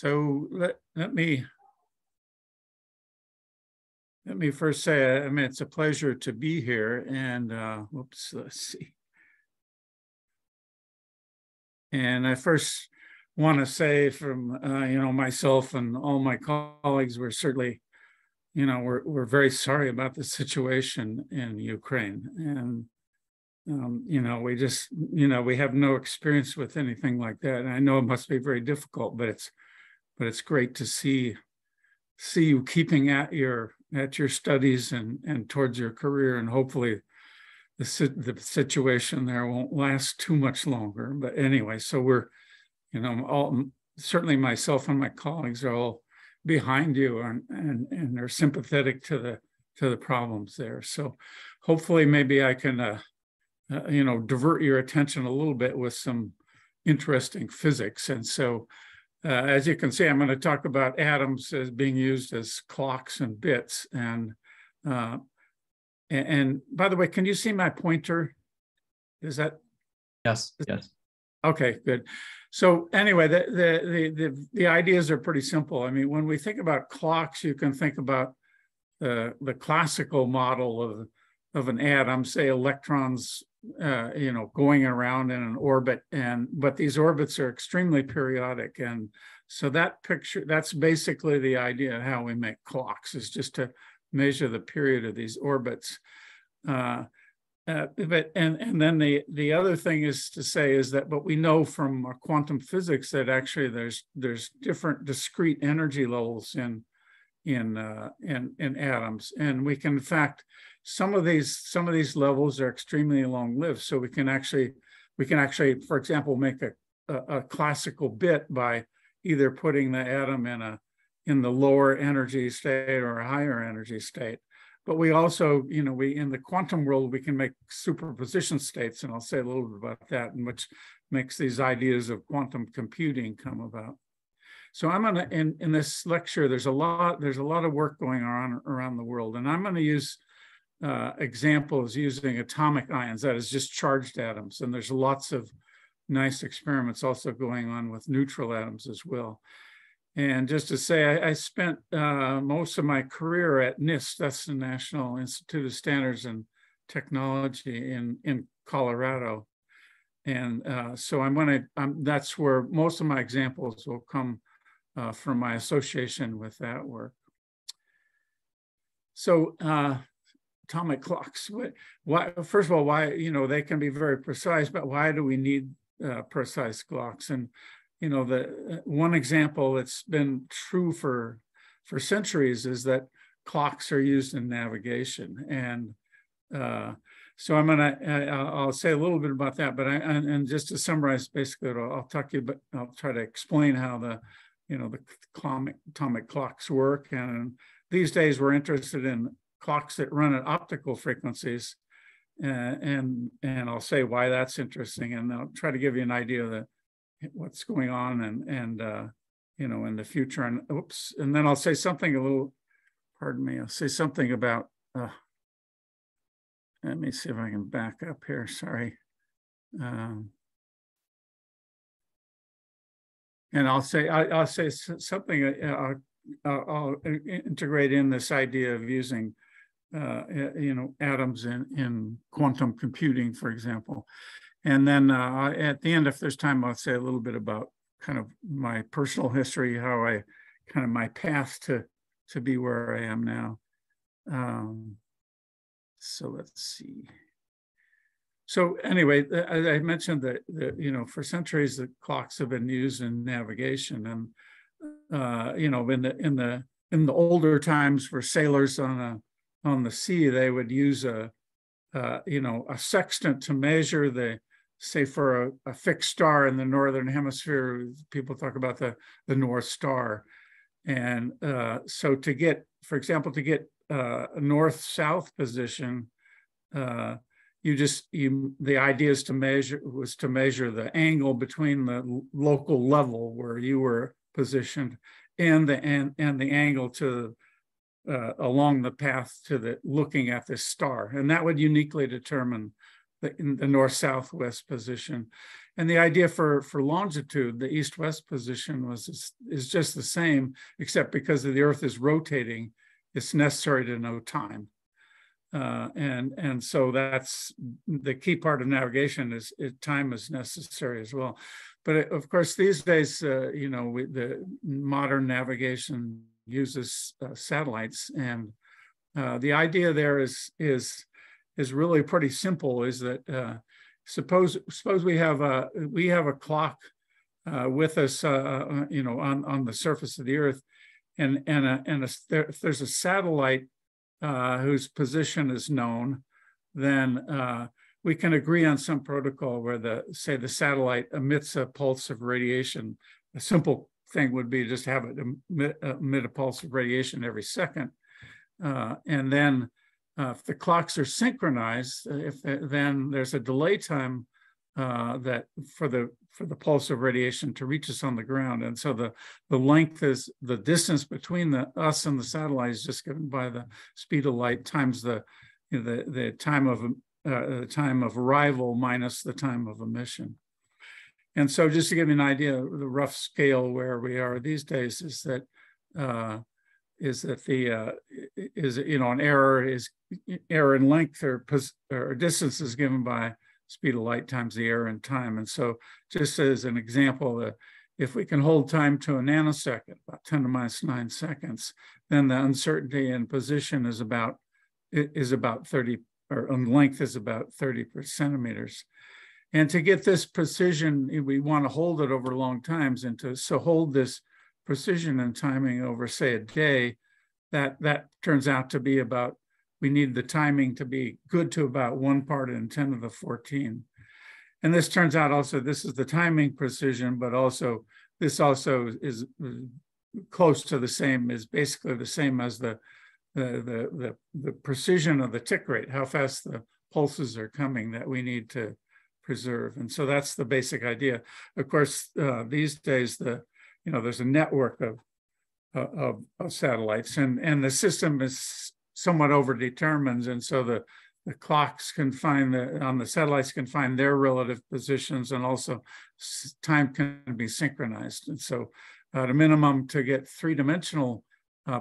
So let me first say, I mean, it's a pleasure to be here. And whoops, let's see. And I first want to say from myself and all my colleagues, we're certainly, we're very sorry about the situation in Ukraine. And we just, we have no experience with anything like that. And I know it must be very difficult, but it's great to see you keeping at your studies and towards your career, and hopefully the situation there won't last too much longer. But anyway, so we're, all, certainly myself and my colleagues are all behind you and are sympathetic to the problems there. So hopefully maybe I can divert your attention a little bit with some interesting physics. And so as you can see, I'm going to talk about atoms as being used as clocks and bits. And by the way, can you see my pointer? Is that? Yes. Okay, good. So anyway, the ideas are pretty simple. I mean, when we think about clocks, you can think about the classical model of an atom, say electrons, going around in an orbit, but these orbits are extremely periodic. And so that picture, that's basically the idea of how we make clocks, is just to measure the period of these orbits. But then the other thing is to say is that, but we know from quantum physics that actually there's different discrete energy levels in atoms, and we can, in fact, some of these levels are extremely long-lived. So we can actually, for example, make a classical bit by either putting the atom in the lower energy state or a higher energy state. But we also, in the quantum world, we can make superposition states, and I'll say a little bit about that, and which makes these ideas of quantum computing come about. So I'm gonna, in this lecture, there's a lot of work going on around the world, and I'm going to use examples using atomic ions, that is just charged atoms. And there's lots of nice experiments also going on with neutral atoms as well. And just to say, I spent most of my career at NIST, that's the National Institute of Standards and Technology in Colorado. And so that's where most of my examples will come from my association with that work. So atomic clocks, first of all, why, they can be very precise, but why do we need precise clocks? And the one example that's been true for centuries is that clocks are used in navigation. And so I'll say a little bit about that, but and just to summarize, basically, I'll try to explain how the atomic clocks work. And these days we're interested in clocks that run at optical frequencies, and I'll say why that's interesting, and I'll try to give you an idea of what's going on and in the future. And then I'll say something I'll say something about. Let me see if I can back up here. Sorry. And I'll say something. I'll integrate in this idea of using atoms in quantum computing, for example. And then at the end, if there's time, I'll say a little bit about kind of my personal history, my path to be where I am now. So let's see. So anyway, as I mentioned that for centuries the clocks have been used in navigation, and in the older times for sailors on the sea, they would use a sextant to measure say for a fixed star in the northern hemisphere. People talk about the North Star, and so for example, to get a north-south position, the idea is to measure the angle between the local level where you were positioned and the angle to along the path to looking at this star, and that would uniquely determine the north-southwest position. And the idea for longitude, the east-west position is just the same, except because the Earth is rotating, it's necessary to know time. And so that's the key part of navigation is time is necessary as well. But of course, these days, the modern navigation uses satellites, and the idea there is really pretty simple. Is that suppose we have a clock with us, on the surface of the Earth, and if there's a satellite whose position is known, then we can agree on some protocol where the satellite emits a pulse of radiation. A simple thing would be just have it emit a pulse of radiation every second. And then if the clocks are synchronized, then there's a delay time that for the pulse of radiation to reach us on the ground. And so the length is the distance between us and the satellite is just given by the speed of light times the time of arrival minus the time of emission. And so just to give you an idea of the rough scale where we are these days is that an error in length or distance is given by speed of light times the error in time. And so just as an example, if we can hold time to a nanosecond, about 10 to the minus 9 seconds, then the uncertainty in position is about 30, or in length is about 30 centimeters. And to get this precision, we want to hold it over long times. And to hold this precision and timing over, say, a day, that turns out to be about, we need the timing to be good to about 1 part in 10 to the 14. And this turns out also, this is the timing precision, but also this also is close to the same, is basically the same as the precision of the tick rate, how fast the pulses are coming that we need to preserve. And so that's the basic idea. Of course, these days, there's a network of satellites, and the system is somewhat overdetermined, and so the clocks can find on the satellites can find their relative positions, and also time can be synchronized. And so, at a minimum, to get three-dimensional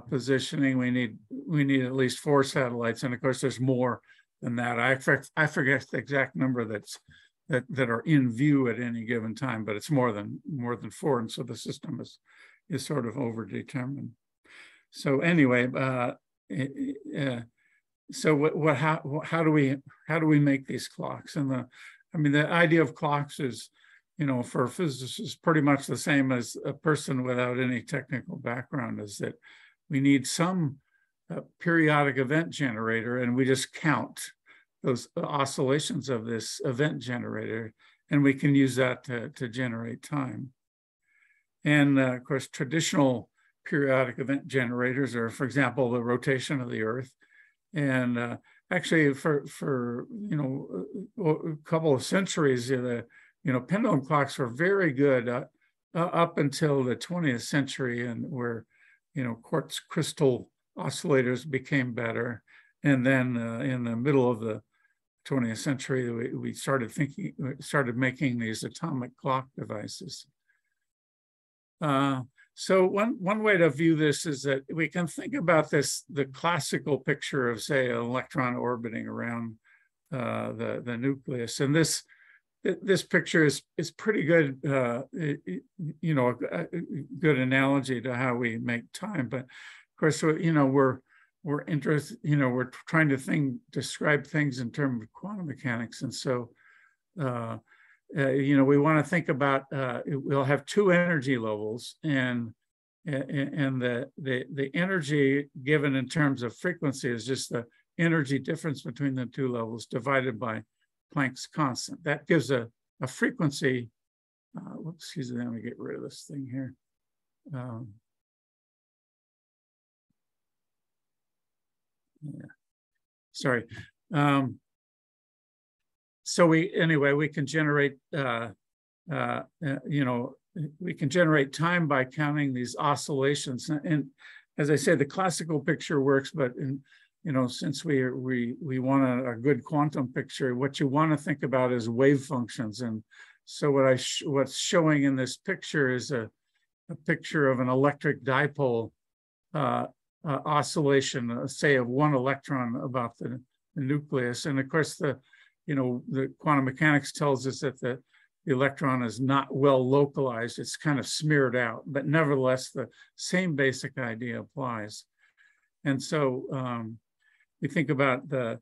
positioning, we need at least 4 satellites, and of course, there's more than that. I forget the exact number that are in view at any given time, but it's more than 4, and so the system is sort of overdetermined. So anyway, so how do we make these clocks? And the idea of clocks is, for a physicist, is pretty much the same as a person without any technical background, is that we need some periodic event generator, and we just count those oscillations of this event generator, and we can use that to generate time. And of course, traditional periodic event generators are, for example, the rotation of the Earth. And actually, for a couple of centuries, pendulum clocks were very good up until the 20th century, and where quartz crystal oscillators became better. And then in the middle of the 20th century, we started making these atomic clock devices. So one way to view this is that we can think about the classical picture of, say, an electron orbiting around the nucleus. And this picture is pretty good, a good analogy to how we make time. But of course, we're interested, we're trying to describe things in terms of quantum mechanics. And so, we want to think about, we'll have 2 energy levels, and the energy given in terms of frequency is just the energy difference between the 2 levels divided by Planck's constant. That gives a frequency. Excuse me, let me get rid of this thing here. Sorry. So we can generate, we can generate time by counting these oscillations. And as I say, the classical picture works, but since we want a good quantum picture, what you want to think about is wave functions. And So what's showing in this picture is a picture of an electric dipole oscillation, say of one electron about the nucleus. And of course, the quantum mechanics tells us that the electron is not well localized. It's kind of smeared out, but nevertheless, the same basic idea applies. And so we think about this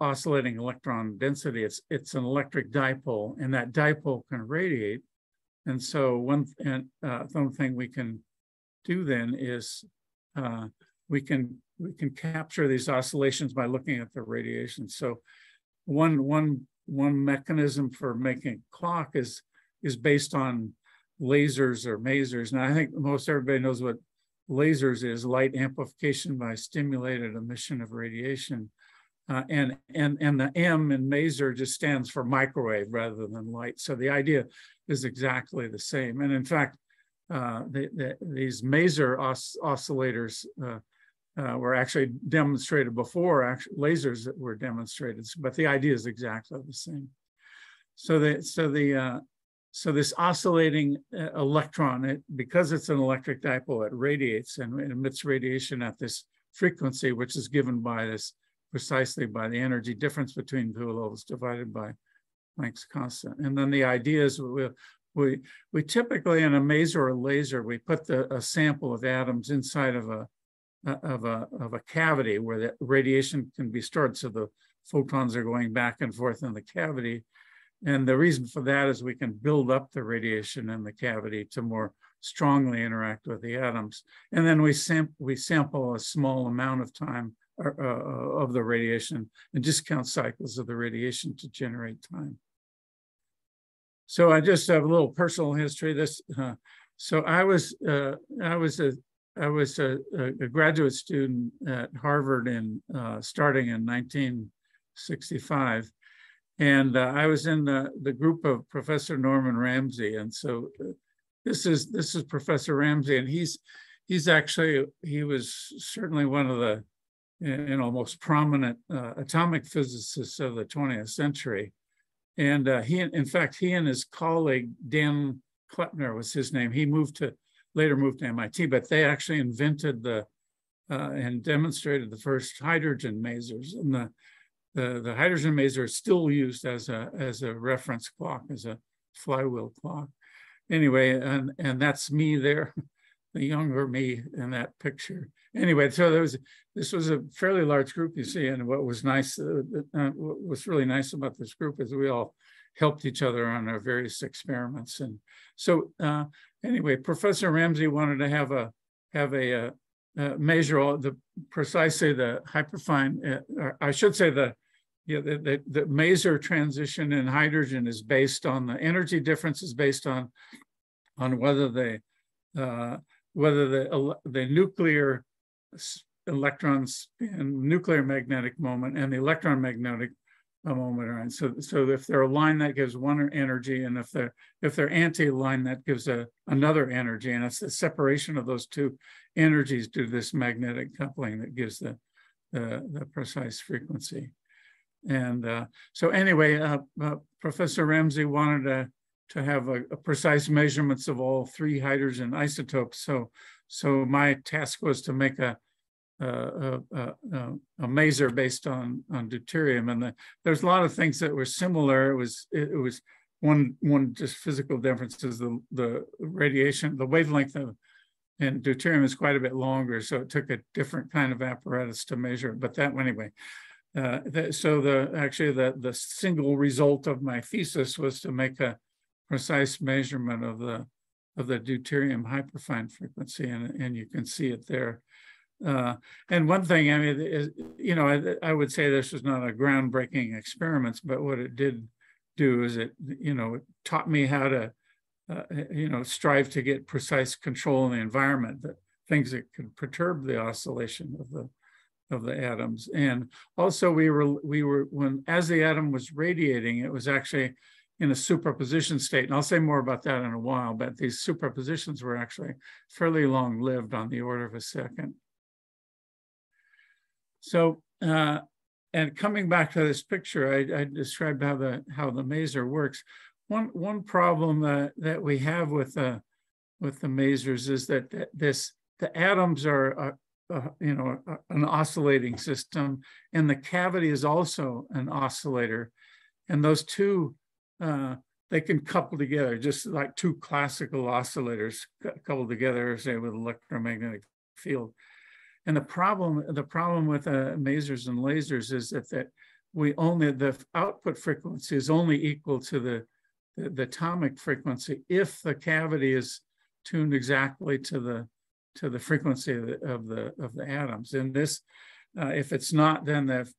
oscillating electron density. It's an electric dipole, and that dipole can radiate. And so one thing we can do then is we can capture these oscillations by looking at the radiation. So one mechanism for making a clock is based on lasers or masers. Now I think most everybody knows what lasers is: light amplification by stimulated emission of radiation. And the M in maser just stands for microwave rather than light. So the idea is exactly the same. And in fact, these maser oscillators were actually demonstrated before lasers that were demonstrated, but the idea is exactly the same. So this oscillating electron, because it's an electric dipole, it radiates and it emits radiation at this frequency, which is given by precisely by the energy difference between two levels divided by Planck's constant. And then the idea is we typically, in a maser or laser, we put a sample of atoms inside of a cavity where the radiation can be stored, so the photons are going back and forth in the cavity. And the reason for that is we can build up the radiation in the cavity to more strongly interact with the atoms. And then we sample a small amount of time of the radiation and just count cycles of the radiation to generate time. So I just have a little personal history. So I was a graduate student at Harvard starting in 1965. And I was in the group of Professor Norman Ramsey. And so this is Professor Ramsey, and he was certainly one of the most prominent atomic physicists of the 20th century. And he and his colleague, Dan Kleppner was his name. He later moved to MIT, but they actually invented and demonstrated the first hydrogen masers. And the hydrogen maser is still used as a reference clock, as a flywheel clock. Anyway, and that's me there, the younger me in that picture. Anyway, so this was a fairly large group, you see, and what was nice, what was really nice about this group is we all helped each other on our various experiments. And so anyway, Professor Ramsey wanted to have a measure precisely the hyperfine, or I should say the maser transition in hydrogen is based on the energy difference is based on whether the nuclear electrons and nuclear magnetic moment and the electron magnetic moment are in. So if they're aligned, that gives one energy, and if they're anti-aligned, that gives another energy, and it's the separation of those two energies due to this magnetic coupling that gives the precise frequency. And so anyway, Professor Ramsey wanted to have a precise measurements of all three hydrogen isotopes. So my task was to make a maser based on deuterium, and there's a lot of things that were similar. It was one just physical difference is the radiation, the wavelength and deuterium is quite a bit longer, so it took a different kind of apparatus to measure it. But that anyway. So the single result of my thesis was to make a precise measurement of the deuterium hyperfine frequency, and you can see it there. And one thing, I mean, is, I would say this was not a groundbreaking experiment, but what it did do is it taught me how to, strive to get precise control in the environment, that things that could perturb the oscillation of the atoms. And also we were as the atom was radiating, it was actually in a superposition state. And I'll say more about that in a while, but these superpositions were actually fairly long-lived, on the order of a second. So and coming back to this picture, I described how the maser works. One problem that we have with the masers is that the atoms are an oscillating system, and the cavity is also an oscillator, and those two they can couple together, just like two classical oscillators coupled together, say with electromagnetic field. And the problem with masers and lasers is that the output frequency is only equal to the atomic frequency if the cavity is tuned exactly to the frequency of the atoms. And this, if it's not, then there's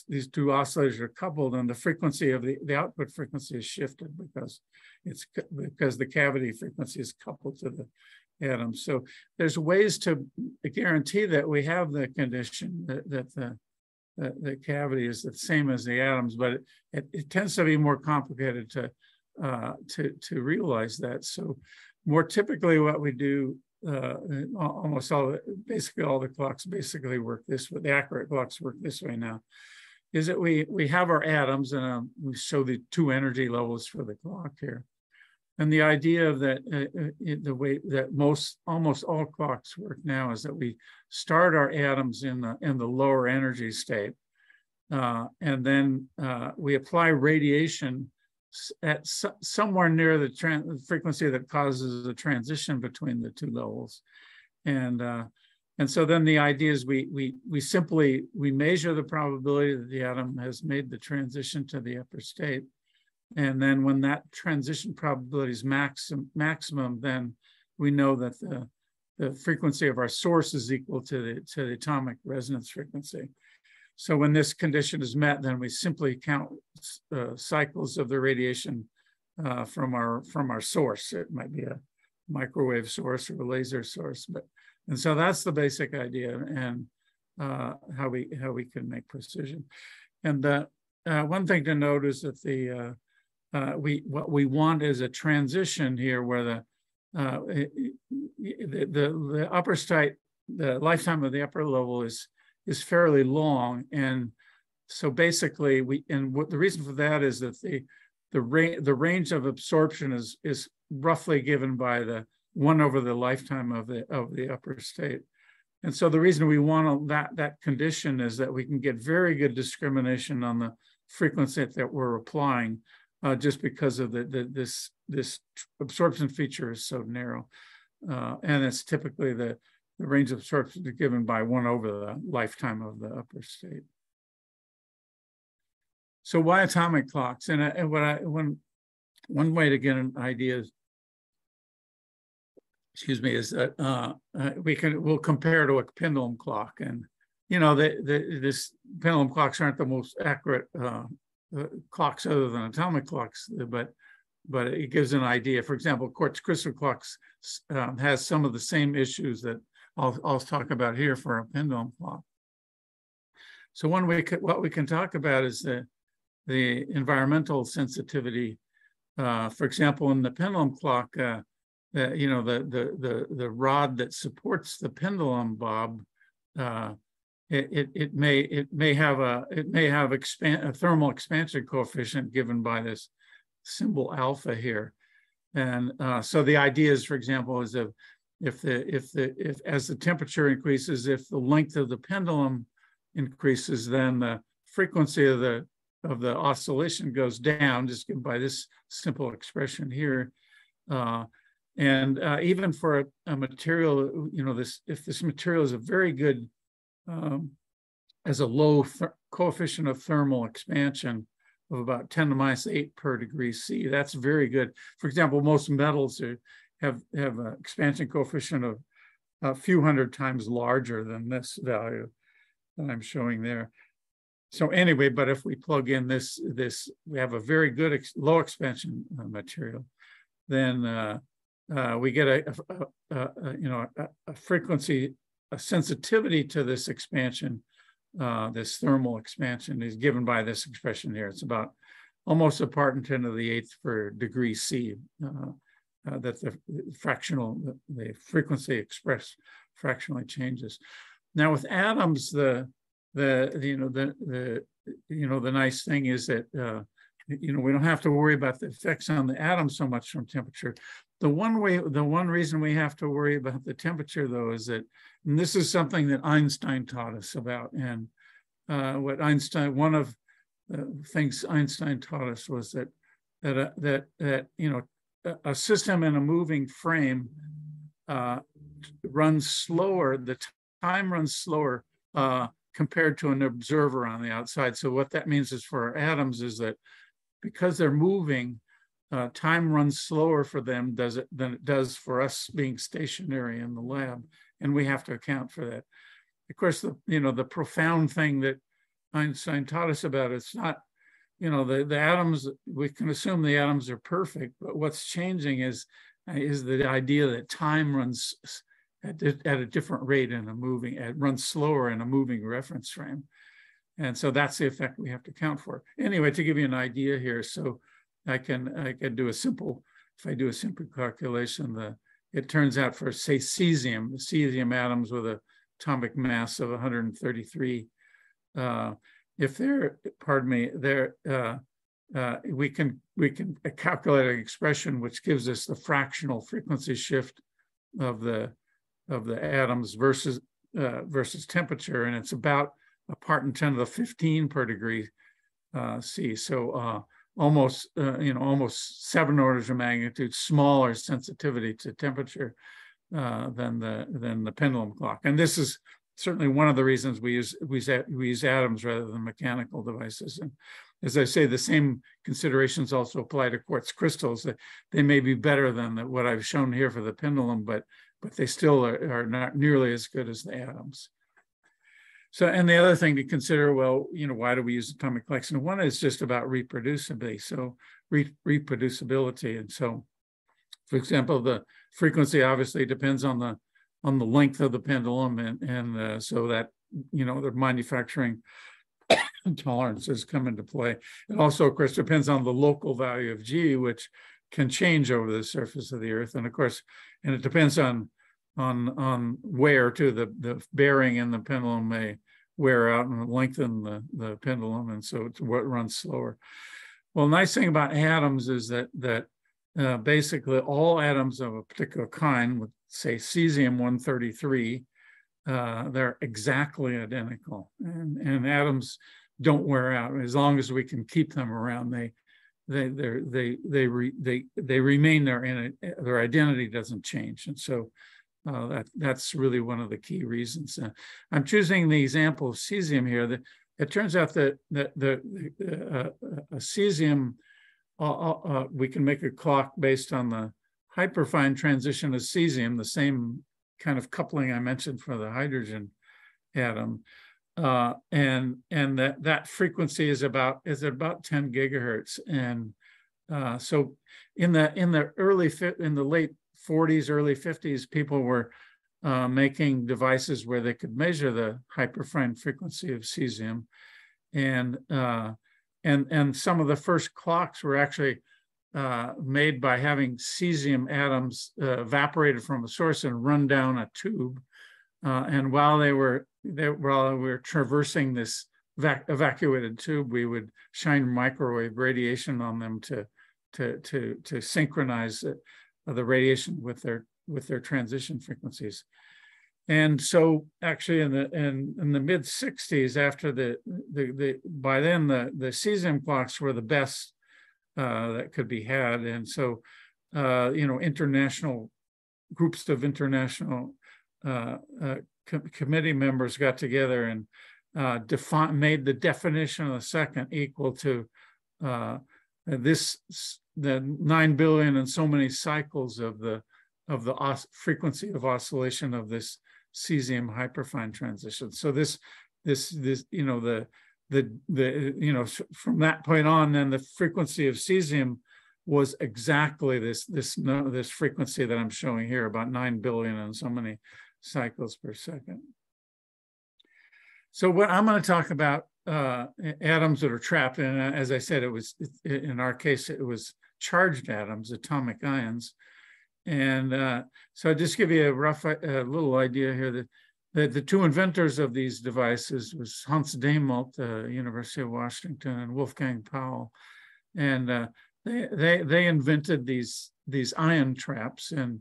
these two oscillators are coupled, and the frequency of the output frequency is shifted because the cavity frequency is coupled to the atoms. So there's ways to guarantee that we have the condition that the cavity is the same as the atoms, but it tends to be more complicated to realize that. So more typically, what we do, basically all the clocks basically work this way. The accurate clocks work this way now, is that we have our atoms, and we show the two energy levels for the clock here. And the idea of that, the way that almost all clocks work now, is that we start our atoms in the lower energy state, and then we apply radiation at somewhere near the frequency that causes the transition between the two levels, and so then the idea is we simply measure the probability that the atom has made the transition to the upper state. And then when that transition probability is maximum, then we know that the frequency of our source is equal to the atomic resonance frequency. So when this condition is met, then we simply count cycles of the radiation from our source. It might be a microwave source or a laser source, and so that's the basic idea, and how we can make precision. And one thing to note is that what we want is a transition here where the upper state, the lifetime of the upper level is fairly long, and so basically the reason for that is that the range of absorption is roughly given by the 1 over the lifetime of the upper state. And so the reason we want that condition is that we can get very good discrimination on the frequency that we're applying, just because of this absorption feature is so narrow, and it's typically the range of absorption is given by 1 over the lifetime of the upper state. So why atomic clocks? And one way to get an idea is, is that we'll compare to a pendulum clock, and this pendulum clocks aren't the most accurate clocks other than atomic clocks, but it gives an idea. For example, quartz crystal clocks has some of the same issues that I'll talk about here for a pendulum clock. So what we can talk about is the environmental sensitivity. For example, in the pendulum clock, the rod that supports the pendulum bob, it may have a thermal expansion coefficient given by this symbol alpha here, and so the idea is, for example, is if as the temperature increases, if the length of the pendulum increases, then the frequency of the oscillation goes down, just given by this simple expression here. And even for a material, if this material is a very good, as a low coefficient of thermal expansion of about 10 to the minus 8 per degree C, that's very good. For example, most metals have an expansion coefficient of a few hundred times larger than this value that I'm showing there. So anyway, but if we plug in this, we have a very good low expansion material, then we get a frequency, a sensitivity to this expansion, this thermal expansion is given by this expression here. It's about almost a part in 10 to the 8th per degree C, that the frequency expressed fractionally changes. Now with atoms, the the nice thing is that we don't have to worry about the effects on the atoms so much from temperature. The one reason we have to worry about the temperature, though, is that, and this is something that Einstein taught us about, and one of the things Einstein taught us was that a system in a moving frame runs slower. The time runs slower compared to an observer on the outside. So what that means is for our atoms is that because they're moving, time runs slower for them than it does for us being stationary in the lab, and we have to account for that. Of course, the profound thing that Einstein taught us about, it's not, the atoms, we can assume the atoms are perfect, but what's changing is the idea that time runs at a different rate it runs slower in a moving reference frame. And so that's the effect we have to account for. Anyway, to give you an idea here, so I can do a simple calculation, it turns out for, say, cesium, the cesium atoms with an atomic mass of 133, if they're, we can calculate an expression which gives us the fractional frequency shift of the atoms versus temperature, and it's about a part in 10 to the 15 per degree C. So almost 7 orders of magnitude smaller sensitivity to temperature than the pendulum clock. And this is certainly one of the reasons we use atoms rather than mechanical devices. And as I say, the same considerations also apply to quartz crystals. They may be better than what I've shown here for the pendulum, but they still are not nearly as good as the atoms. So, and the other thing to consider, well, why do we use atomic clocks? And one is just about reproducibility. So reproducibility. And so, for example, the frequency obviously depends on the length of the pendulum, and so that the manufacturing tolerances come into play. It also, of course, depends on the local value of G, which can change over the surface of the Earth, and of course, and it depends on wear too. The bearing in the pendulum may wear out and lengthen the pendulum, and so it's what runs slower. Well, nice thing about atoms is that basically all atoms of a particular kind, with say cesium-133, they're exactly identical, and atoms don't wear out as long as we can keep them around. They remain there, and their identity doesn't change, and so that's really one of the key reasons. I'm choosing the example of cesium here. It turns out that a cesium, we can make a clock based on the hyperfine transition of cesium, the same kind of coupling I mentioned for the hydrogen atom, and that frequency is about 10 gigahertz. And so in the late 40s, early 50s, people were making devices where they could measure the hyperfine frequency of cesium, and some of the first clocks were actually made by having cesium atoms evaporated from a source and run down a tube, and while we were traversing this evacuated tube, we would shine microwave radiation on them to synchronize the radiation with their transition frequencies. And so actually in the mid 60s, after by then the cesium clocks were the best that could be had. And so international groups of international committee members got together and made the definition of the second equal to the 9 billion and so many cycles of the frequency of oscillation of this cesium hyperfine transition. So from that point on, then the frequency of cesium was exactly this frequency that I'm showing here, about 9 billion and so many cycles per second. So what I'm going to talk about atoms that are trapped, and as I said, in our case it was charged atoms, atomic ions, and so I'll just give you a little idea here the two inventors of these devices was Hans Demolt, University of Washington, and Wolfgang Paul. And they invented these ion traps. And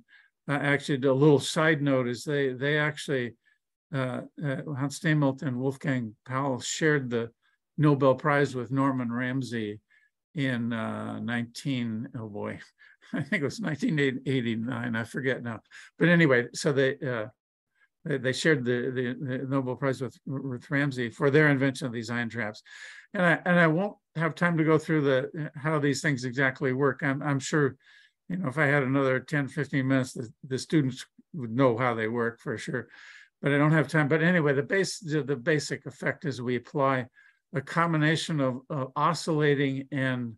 actually, a little side note is they actually, Hans Demolt and Wolfgang Paul shared the Nobel Prize with Norman Ramsey in I think it was 1989, I forget now. But anyway, so they shared the Nobel Prize with Ramsey for their invention of these ion traps. And I won't have time to go through how these things exactly work. I'm sure, if I had another 10, 15 minutes, the students would know how they work for sure, but I don't have time. But anyway, the basic effect is we apply a combination of oscillating and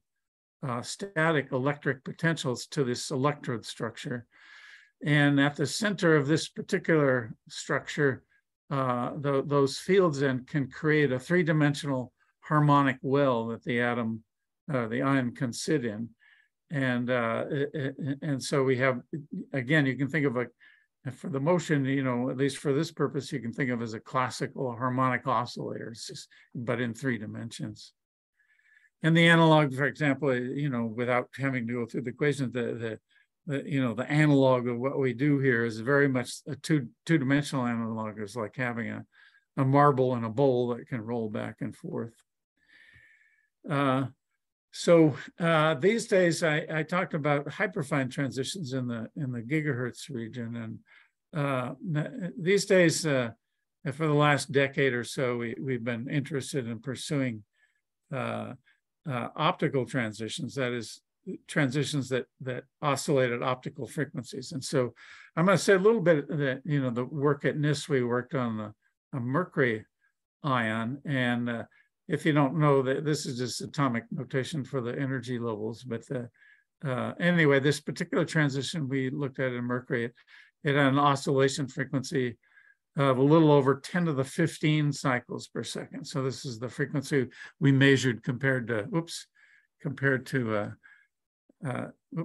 static electric potentials to this electrode structure. And at the center of this particular structure, those fields then can create a three-dimensional harmonic well that the ion can sit in. And so we have, again, you can think of for the motion, at least for this purpose, you can think of as a classical harmonic oscillator, but in 3 dimensions. And the analog, for example, without having to go through the equations, the analog of what we do here is very much a two-dimensional analog. It's like having a marble in a bowl that can roll back and forth. So these days, I talked about hyperfine transitions in the gigahertz region, and these days, for the last decade or so, we've been interested in pursuing optical transitions. That is, transitions that oscillate at optical frequencies. And so I'm going to say a little bit that the work at NIST, we worked on a Mercury ion, and if you don't know, that this is just atomic notation for the energy levels. But anyway, this particular transition we looked at in Mercury, it had an oscillation frequency of a little over 10 to the 15 cycles per second. So this is the frequency we measured compared to,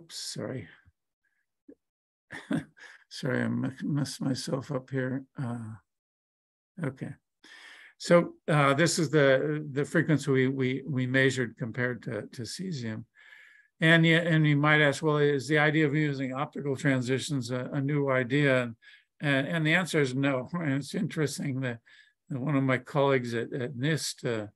sorry. Sorry, I messed myself up here. Okay. So this is the frequency we measured compared to cesium. And you might ask, well, is the idea of using optical transitions a new idea? And the answer is no. And it's interesting that one of my colleagues at NIST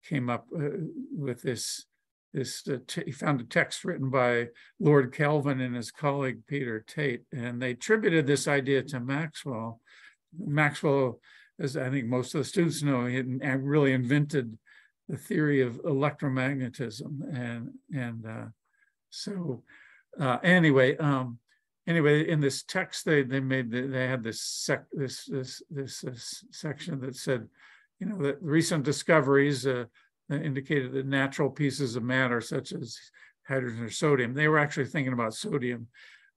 came up with this. He found a text written by Lord Kelvin and his colleague Peter Tate, and they attributed this idea to Maxwell. Maxwell, as I think most of the students know, he had really invented the theory of electromagnetism, anyway, in this text they had this section that said, that recent discoveries indicated that natural pieces of matter such as hydrogen or sodium, they were actually thinking about sodium,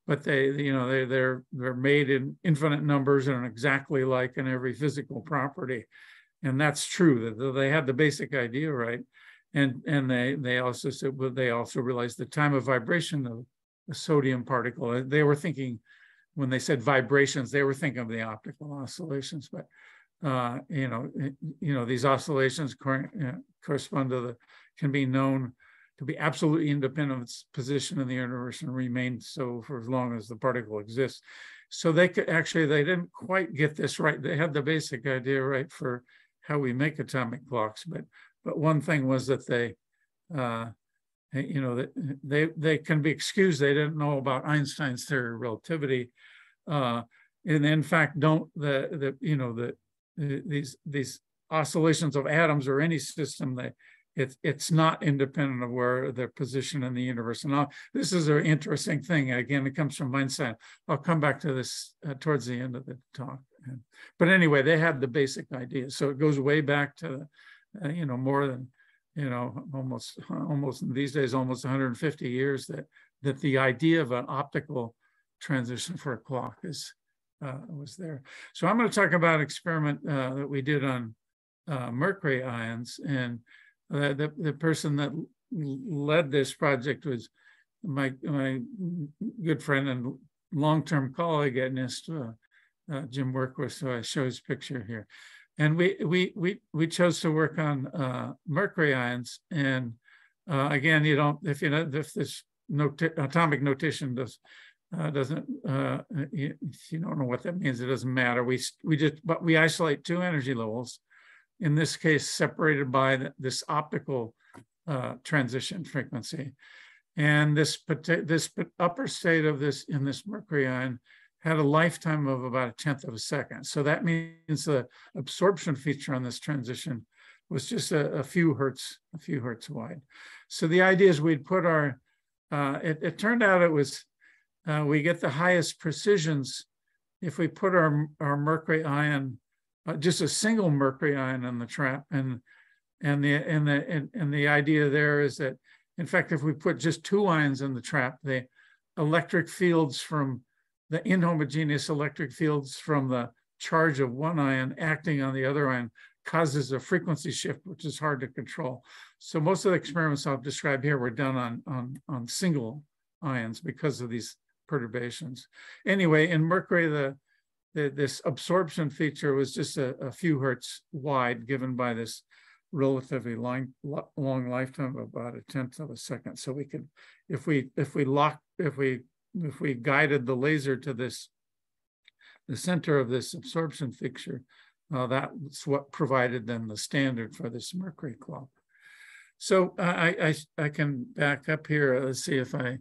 but they're made in infinite numbers and are exactly like in every physical property. And that's true, that they had the basic idea right. And they also said, well, they also realized the time of vibration of a sodium particle. They were thinking, when they said vibrations, they were thinking of the optical oscillations, but these oscillations correspond can be known to be absolutely independent of its position in the universe and remain so for as long as the particle exists. So they didn't quite get this right. They had the basic idea right for how we make atomic clocks, but one thing was that they can be excused. They didn't know about Einstein's theory of relativity, and in fact, these oscillations of atoms or any system, it's not independent of where their position in the universe. And this is an interesting thing. Again, it comes from Einstein. I'll come back to this towards the end of the talk. But anyway, they had the basic idea. So it goes way back to, more than, almost these days, almost 150 years that the idea of an optical transition for a clock was there. So I'm going to talk about an experiment that we did on Mercury ions, and the person that led this project was my good friend and long-term colleague at NIST, Jim worked with, so I show his picture here. And we chose to work on mercury ions. And again, you don't, if this atomic notation doesn't, you don't know what that means, it doesn't matter. But we isolate two energy levels, in this case separated by this optical transition frequency. And this upper state of this in this mercury ion had a lifetime of about 1/10 of a second. So that means the absorption feature on this transition was just a few hertz wide. So the idea is we'd put our, it turned out it was, we get the highest precisions if we put our mercury ion, just a single mercury ion on the trap. And the idea there is that, in fact, if we put just two ions in the trap, the electric fields from the inhomogeneous electric fields from the charge of one ion acting on the other ion causes a frequency shift, which is hard to control. So most of the experiments I'll describe here were done on single ions because of these perturbations. Anyway, in mercury, this absorption feature was just a few hertz wide, given by this relatively long lifetime of about 1/10 of a second. So we could, if we guided the laser to the center of this absorption fixture, that's what provided them the standard for this mercury clock. So I can back up here. Let's see if I,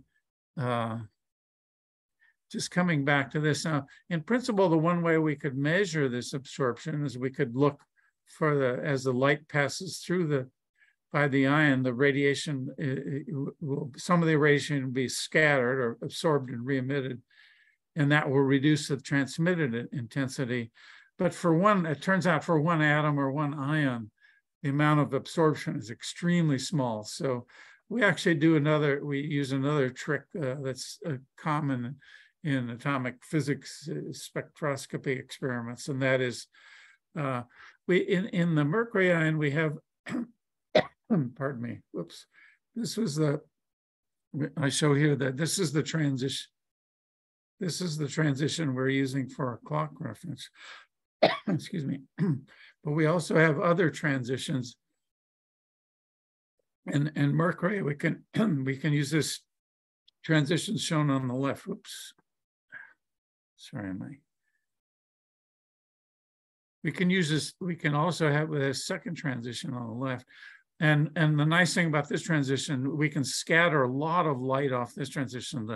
just coming back to this now. In principle, the one way we could measure this absorption is we could look for as the light passes through by the ion, the radiation, some of the radiation will be scattered or absorbed and re-emitted, and that will reduce the transmitted intensity. But it turns out for one atom or one ion, the amount of absorption is extremely small. So we actually we use another trick that's common in atomic physics spectroscopy experiments, and that is, in the mercury ion, we have, pardon me, whoops. This was I show here that this is the transition. This is the transition we're using for our clock reference. Excuse me. But we also have other transitions. And mercury, we can use this transition shown on the left. Whoops. Sorry, we can use this. We can also have a second transition on the left. And the nice thing about this transition, we can scatter a lot of light off this transition.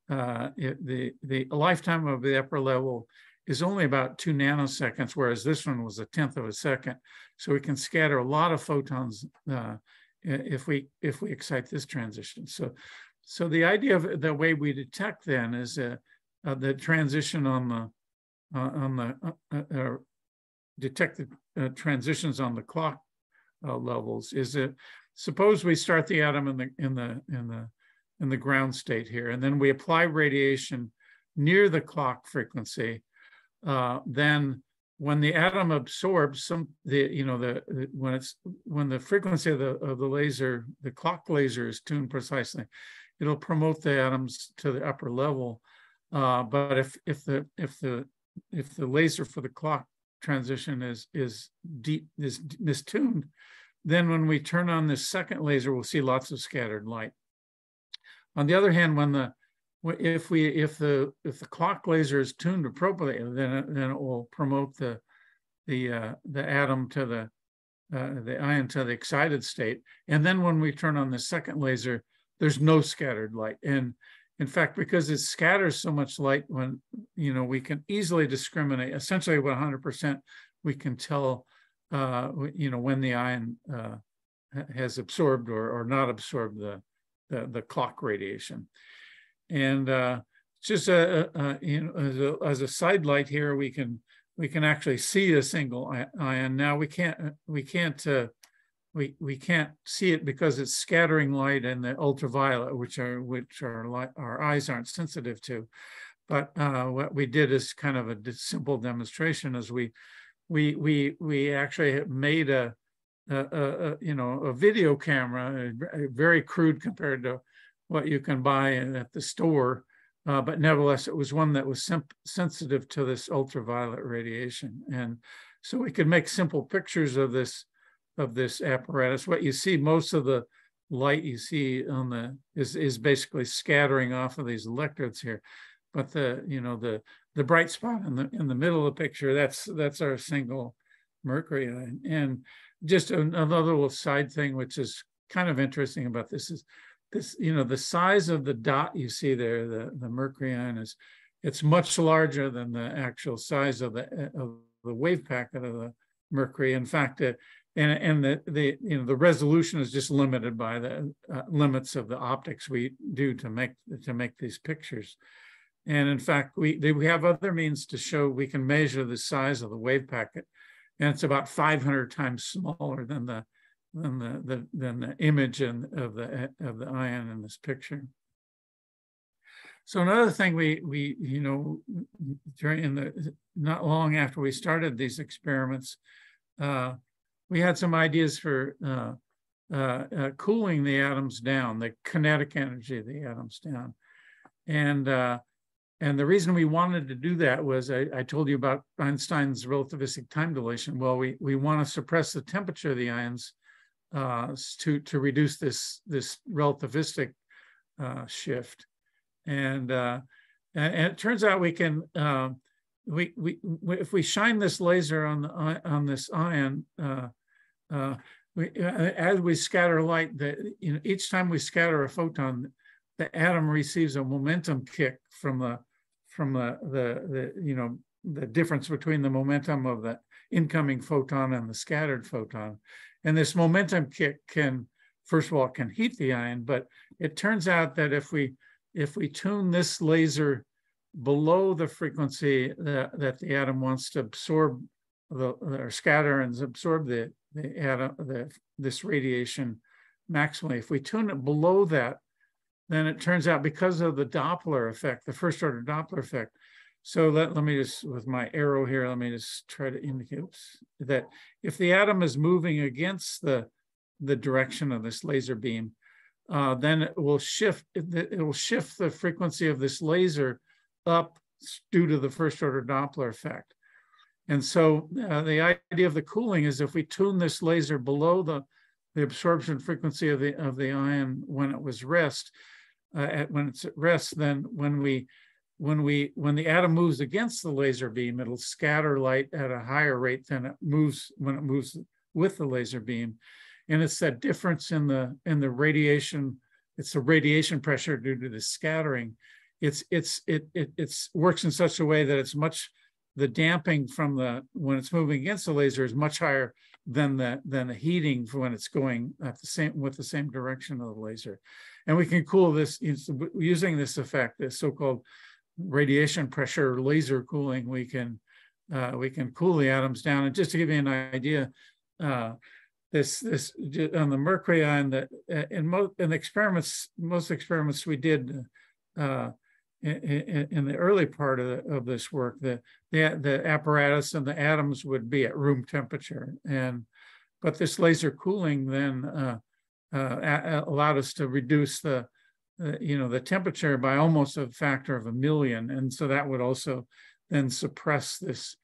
The lifetime of the upper level is only about 2 nanoseconds, whereas this one was 1/10 of a second. So we can scatter a lot of photons if we excite this transition. So the idea of the way we detect then is the transition detect the transitions on the clock levels is that, suppose we start the atom in the ground state here, and then we apply radiation near the clock frequency. Then when the atom absorbs when the frequency of the laser, the clock laser is tuned precisely, it'll promote the atoms to the upper level. But if the laser for the clock transition is mistuned, then when we turn on this second laser, we'll see lots of scattered light. On the other hand, if the clock laser is tuned appropriately, then it will promote the atom to the ion to the excited state. And then when we turn on the second laser, there's no scattered light. And in fact, because it scatters so much light, when we can easily discriminate, essentially 100%, we can tell when the ion has absorbed or not absorbed the clock radiation. And just as a side light here, we can actually see a single ion. Now we can't see it because it's scattering light in the ultraviolet, which our eyes aren't sensitive to. But what we did is kind of a simple demonstration. Is we actually made a video camera, very crude compared to what you can buy at the store, but nevertheless, it was one that was sensitive to this ultraviolet radiation. And so we could make simple pictures of this apparatus. What you see, most of the light you see on the is basically scattering off of these electrodes here. But the bright spot in the middle of the picture, that's our single mercury ion. And just another little side thing, which is kind of interesting about this is the size of the dot you see there, the mercury ion it's much larger than the actual size of the wave packet of the mercury. In fact, the resolution is just limited by the limits of the optics we do to make these pictures. And in fact, we have other means to show we can measure the size of the wave packet, and it's about 500 times smaller than the image of the ion in this picture. So another thing we not long after we started these experiments, we had some ideas for cooling the atoms down, the kinetic energy of the atoms down. And the reason we wanted to do that was I told you about Einstein's relativistic time dilation. Well, we want to suppress the temperature of the ions to reduce this relativistic shift. And it turns out we can if we shine this laser on this ion, as we scatter light, each time we scatter a photon, the atom receives a momentum kick from the difference between the momentum of the incoming photon and the scattered photon. And this momentum kick first of all, heat the ion, but it turns out that if we tune this laser below the frequency that the atom wants to absorb or scatter and absorb this radiation maximally, if we tune it below that, then it turns out because of the Doppler effect, the first order Doppler effect. So let me just, with my arrow here, let me just try to indicate that if the atom is moving against the direction of this laser beam, then it will shift the frequency of this laser up due to the first order Doppler effect. And so the idea of the cooling is if we tune this laser below the absorption frequency of the ion when it was rest, when it's at rest, then when the atom moves against the laser beam, it'll scatter light at a higher rate than it moves when it moves with the laser beam. And it's that difference in the radiation. It's the radiation pressure due to the scattering. It works in such a way that the damping from when it's moving against the laser is much higher than the heating for when it's going with the same direction of the laser. And we can cool this using this effect, this so-called radiation pressure laser cooling. We can cool the atoms down. And just to give you an idea, this on the mercury ion, that in experiments, most experiments we did in the early part of this work, the apparatus and the atoms would be at room temperature, but this laser cooling then allowed us to reduce the temperature by almost a factor of 1,000,000, and so that would also then suppress this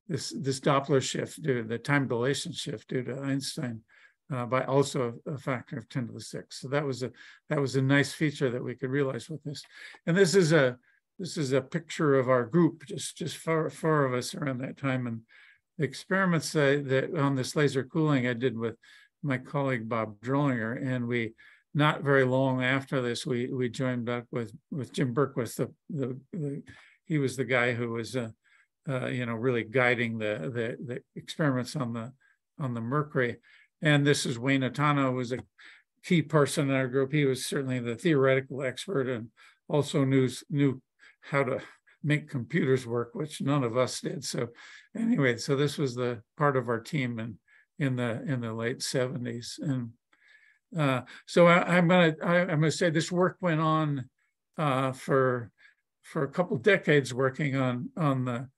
Doppler shift due to the time dilation shift due to Einstein by also a factor of 10 to the 6. So that was a nice feature that we could realize with this. And this is a picture of our group, just four of us around that time. And the experiments that on this laser cooling I did with my colleague Bob Drollinger, and we not very long after this we joined up with Jim Berquist. He was the guy who was really guiding the experiments on the mercury. And this is Wayne Atano, who was a key person in our group. He was certainly the theoretical expert and also knew how to make computers work, which none of us did. So anyway, so this was the part of our team in the late 70s. And so I'm gonna say this work went on for a couple decades, working on the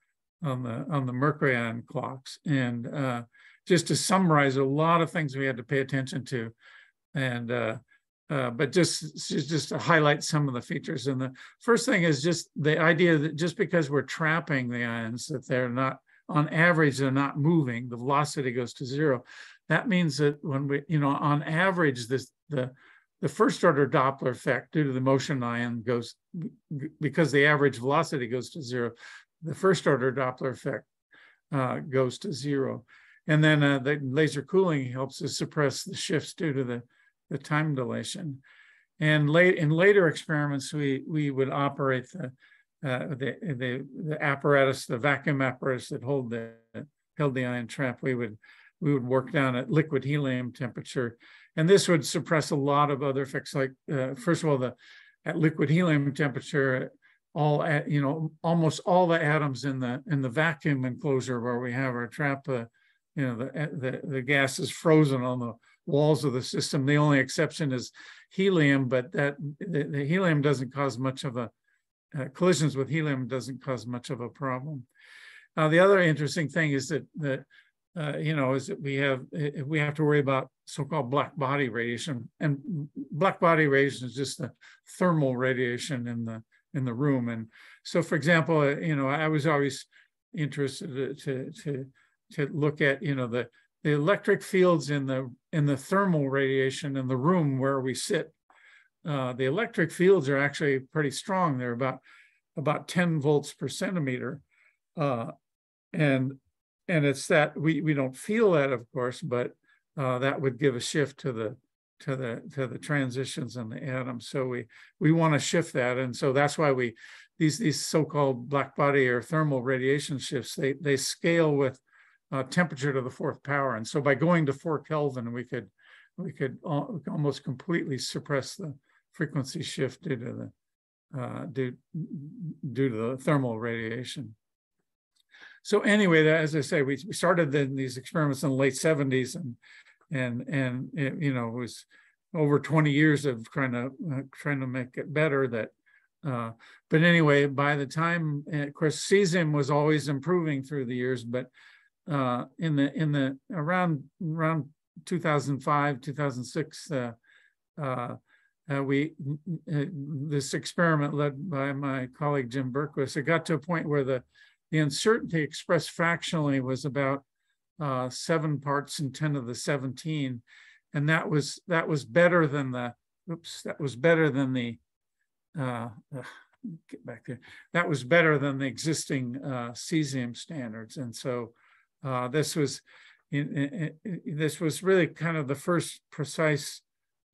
mercury ion clocks. And just to summarize, a lot of things we had to pay attention to. And but just to highlight some of the features. And the first thing is just the idea that just because we're trapping the ions, that they're not, on average, they're not moving, the velocity goes to zero. That means that when we, on average, the first order Doppler effect due to the motion ion goes, because the average velocity goes to zero, the first order Doppler effect goes to zero. And then the laser cooling helps us suppress the shifts due to the time dilation. And in later experiments, we would operate the apparatus, the vacuum apparatus that held the ion trap. We would work down at liquid helium temperature, and this would suppress a lot of other effects. Like first of all, at liquid helium temperature, almost all the atoms in the vacuum enclosure where we have our trap, the gas is frozen on the walls of the system. The only exception is helium, but the helium doesn't cause much of a collisions with helium doesn't cause much of a problem. The other interesting thing is that is that we have to worry about so-called black body radiation, and black body radiation is just the thermal radiation in the room. And so, for example, I was always interested to look at the electric fields in the thermal radiation in the room where we sit. The electric fields are actually pretty strong. They're about 10 volts per centimeter, and it's that we don't feel that, of course, but that would give a shift to the transitions in the atoms. So we want to shift that, and so that's why these so-called black body or thermal radiation shifts, they scale with temperature to the 4th power, and so by going to 4 Kelvin, we could almost completely suppress the frequency shift due to the thermal radiation. So anyway, as I say, we started these experiments in the late 70s, and it was over 20 years of trying to make it better. But anyway, by the time, of course, cesium was always improving through the years, but around 2005, 2006, this experiment led by my colleague Jim Berquist, it got to a point where the uncertainty expressed fractionally was about 7 parts in 10 to the 17, and that was better than the get back there. That was better than the existing cesium standards, and so this was really kind of the first precise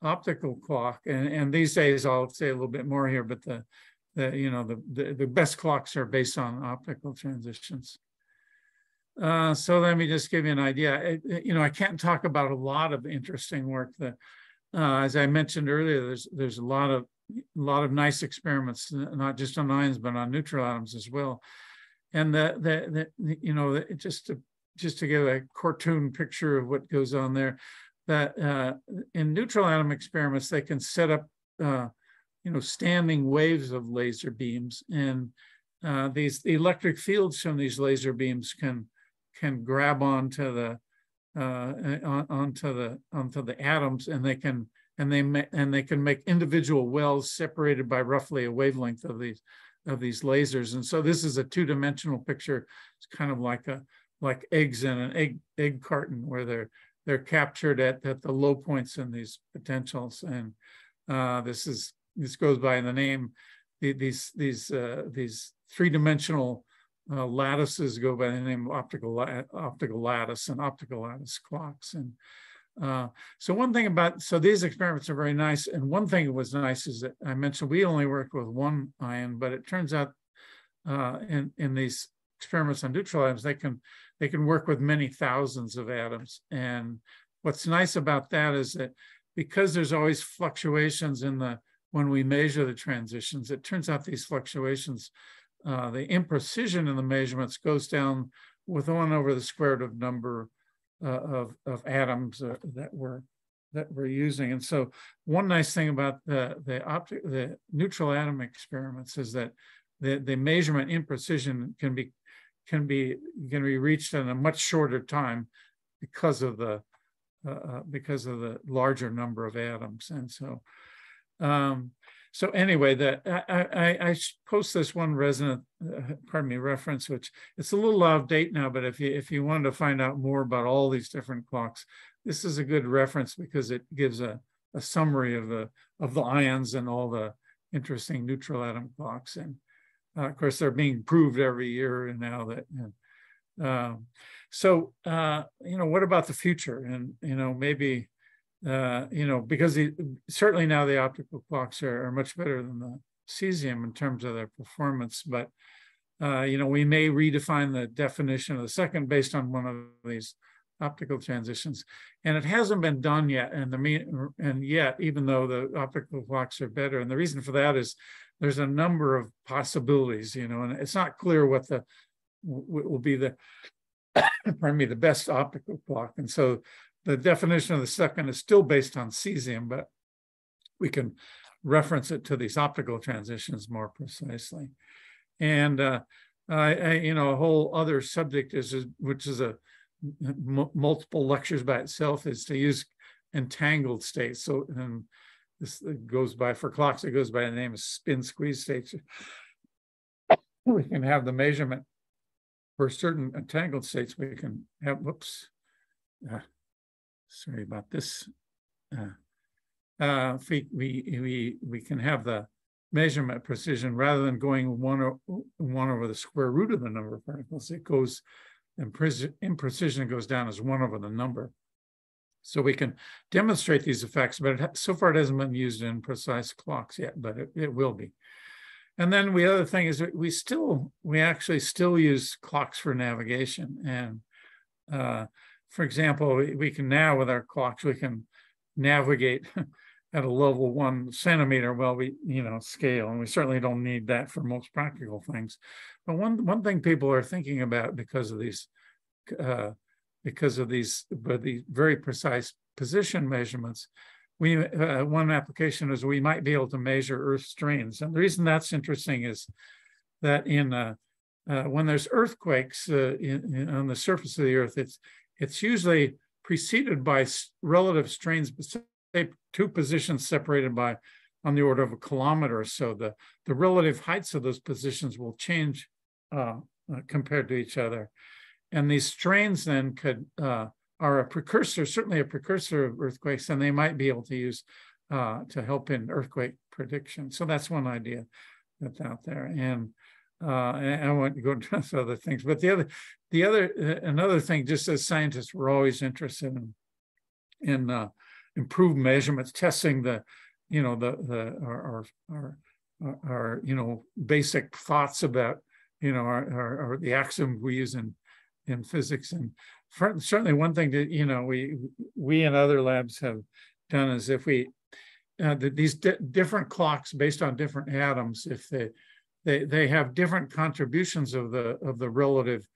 optical clock. And these days, I'll say a little bit more here, but the best clocks are based on optical transitions. So let me just give you an idea. I can't talk about a lot of interesting work. As I mentioned earlier, there's a lot of nice experiments, not just on ions, but on neutral atoms as well. And just to give a cartoon picture of what goes on there, that in neutral atom experiments, they can set up standing waves of laser beams, and the electric fields from these laser beams can grab onto the atoms, and they can make individual wells separated by roughly a wavelength of these lasers. And so this is a 2-dimensional picture. It's kind of like eggs in an egg carton, where they're captured at the low points in these potentials. And this goes by the name. These 3-dimensional lattices go by the name of optical lattice and optical lattice clocks. And so these experiments are very nice. And one thing that was nice is that I mentioned we only worked with 1 ion, but it turns out in these experiments on neutral atoms, they can work with many thousands of atoms. And what's nice about that is that because there's always fluctuations when we measure the transitions, it turns out these fluctuations, the imprecision in the measurements goes down with 1 over the square root of number of atoms that we're using. And so one nice thing about the neutral atom experiments is that the measurement imprecision can be reached in a much shorter time because of the larger number of atoms. And so So anyway, I post this one resonant, reference, which it's a little out of date now, but if you wanted to find out more about all these different clocks, this is a good reference because it gives a summary of the ions and all the interesting neutral atom clocks. And of course, they're being proved every year and now that. What about the future? And maybe. Because certainly now the optical clocks are much better than the cesium in terms of their performance, but we may redefine the definition of the second based on one of these optical transitions, and it hasn't been done yet. And yet, even though the optical clocks are better, and the reason for that is there's a number of possibilities, and it's not clear what will be the the best optical clock, and so. The definition of the second is still based on cesium, but we can reference it to these optical transitions more precisely. And a whole other subject which is a multiple lectures by itself, is to use entangled states. So this goes by, for clocks, it goes by the name of spin squeeze states. We can have the measurement for certain entangled states. We can have, sorry about this. We can have the measurement precision rather than going one over the square root of the number of particles. It goes, imprecision goes down as 1 over the number. So we can demonstrate these effects, but so far it hasn't been used in precise clocks yet, but it will be. And then the other thing is that we actually still use clocks for navigation. And for example, we can now, with our clocks, we can navigate at a level 1 centimeter scale, and we certainly don't need that for most practical things. But one thing people are thinking about because of these very precise position measurements, one application is we might be able to measure Earth strains, and the reason that's interesting is that when there's earthquakes on the surface of the Earth, it's usually preceded by relative strains, say 2 positions separated by on the order of a kilometer or so. The relative heights of those positions will change compared to each other. And these strains then are a precursor, certainly a precursor of earthquakes, and they might be able to use to help in earthquake prediction. So that's one idea that's out there. And I won't go into other things, but another thing, just as scientists, we're always interested in improved measurements, testing our basic thoughts about the axiom we use in physics. And certainly one thing that we in other labs have done is if these different clocks based on different atoms, if they have different contributions of the relative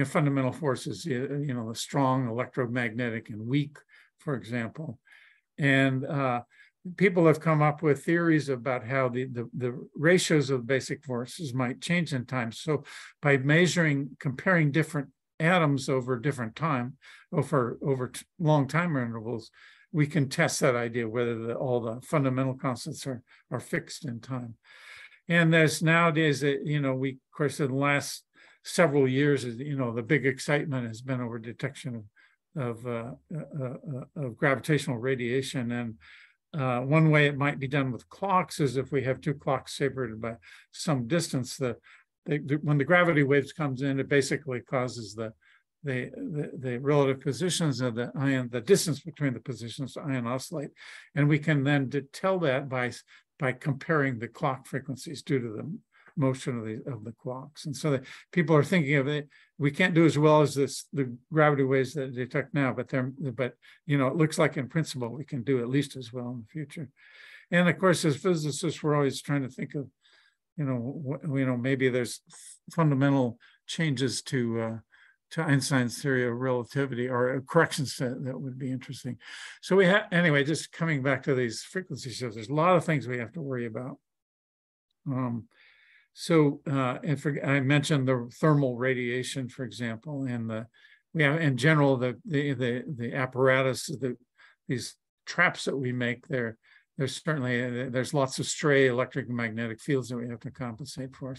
fundamental forces, the strong, electromagnetic, and weak, for example. And people have come up with theories about how the ratios of basic forces might change in time. So by comparing different atoms over different time, over long time intervals, we can test that idea whether all the fundamental constants are fixed in time. And there's nowadays, of course, in the last several years, the big excitement has been over detection of gravitational radiation. And one way it might be done with clocks is if we have 2 clocks separated by some distance, when the gravity waves comes in, it basically causes the relative positions of the ion, the distance between the positions of the ion oscillate. And we can then tell that by comparing the clock frequencies due to the motion of the clocks. And so that people are thinking of it, we can't do as well as the gravity waves that detect now, but it looks like in principle we can do at least as well in the future. And of course, as physicists, we're always trying to think of, maybe there's fundamental changes to Einstein's theory of relativity or corrections that would be interesting. So anyway, just coming back to these frequency shifts, there's a lot of things we have to worry about. I mentioned the thermal radiation, for example, and we have in general the apparatus, these traps that we make there. there's certainly there's lots of stray electric and magnetic fields that we have to compensate for.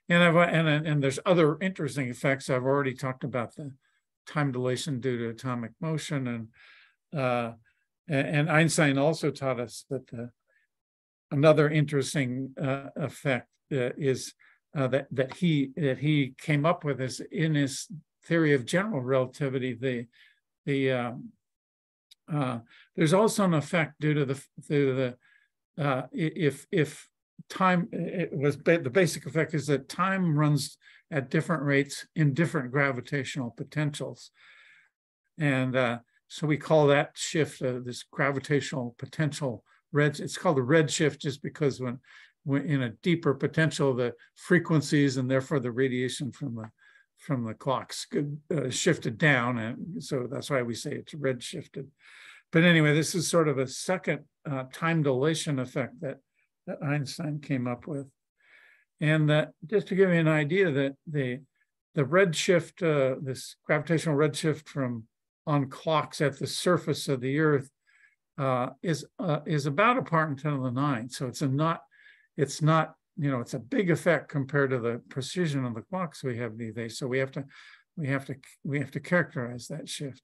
And there's other interesting effects. I've already talked about the time dilation due to atomic motion, and Einstein also taught us that another interesting effect is that he came up with is in his theory of general relativity. There's also an effect due to the if time, the basic effect is that time runs at different rates in different gravitational potentials, and so we call that shift this gravitational potential red. It's called a red shift just because when in a deeper potential, the frequencies and therefore the radiation from the clocks shifted down, and so that's why we say it's red shifted. But anyway, this is sort of a second time dilation effect that Einstein came up with. And that, just to give you an idea, that the redshift, this gravitational redshift on clocks at the surface of the Earth is about a part in 10 to the 9. So it's not, it's a big effect compared to the precision of the clocks we have these days. So we have to characterize that shift.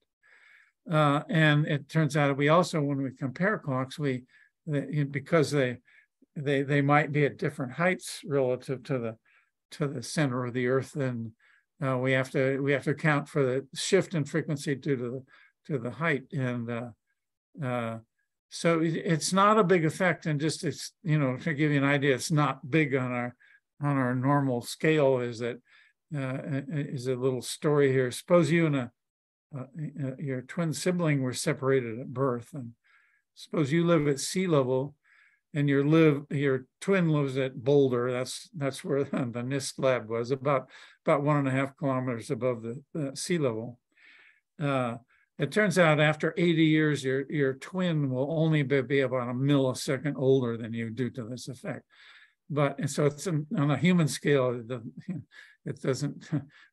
And it turns out we also, when we compare clocks, because they might be at different heights relative to the center of the Earth, then we have to account for the shift in frequency due to the height, and so it's not a big effect. And just to give you an idea, it's not big on our normal scale. Is a little story here. Suppose you and your twin sibling were separated at birth, and suppose you live at sea level, and your twin lives at Boulder. That's where the NIST lab was, about 1.5 kilometers above the sea level. It turns out after 80 years, your twin will only be about a millisecond older than you due to this effect. And so it's on a human scale, it doesn't,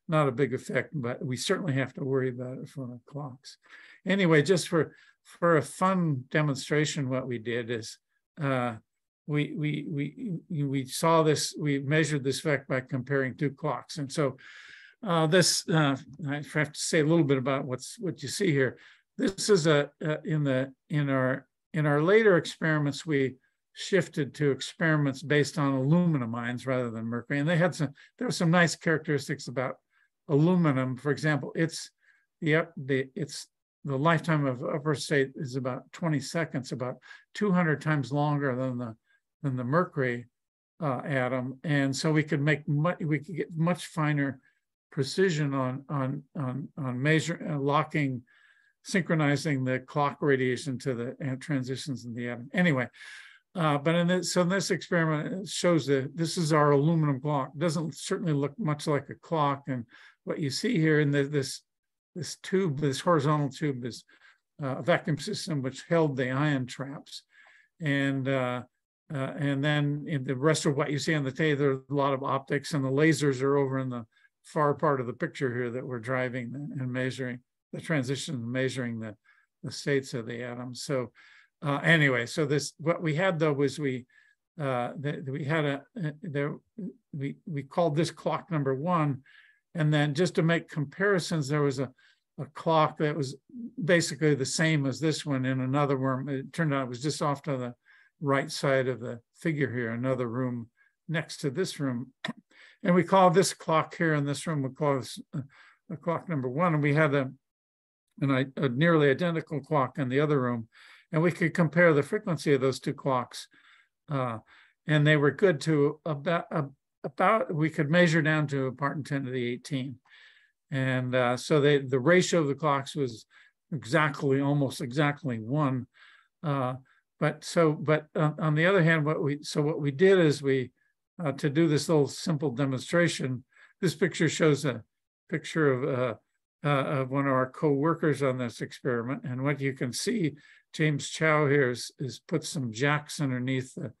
not a big effect, but we certainly have to worry about it for our clocks. Anyway, just for a fun demonstration, what we did is we saw this, we measured this effect by comparing two clocks. And so I have to say a little bit about what you see here. This is in our later experiments, we shifted to experiments based on aluminum ions rather than mercury, and there were some nice characteristics about aluminum. For example, the lifetime of upper state is about 20 seconds, about 200 times longer than the mercury atom, and so we could get much finer precision on synchronizing the clock radiation to the transitions in the atom. Anyway, but in this experiment, it shows that this is our aluminum clock. It doesn't certainly look much like a clock, and what you see here in this tube, this horizontal tube, is a vacuum system which held the ion traps, and then in the rest of what you see on the tape, there's a lot of optics, and the lasers are over in the far part of the picture here that we're driving and measuring the transitions, measuring the states of the atoms. So anyway, so what we had though was we called this clock number 1, and then just to make comparisons, there was a clock that was basically the same as this one in another room. It turned out it was just off to the right side of the figure here, another room next to this room. And we call this clock here in this room, we call this a clock number 1. And we had a nearly identical clock in the other room. And we could compare the frequency of those two clocks. And they were good to about we could measure down to a part in 10 to the 18. And so the ratio of the clocks was almost exactly 1. But on the other hand, what we did is to do this little simple demonstration. This picture shows a picture of one of our co-workers on this experiment. And what you can see, James Chow here is put some jacks underneath the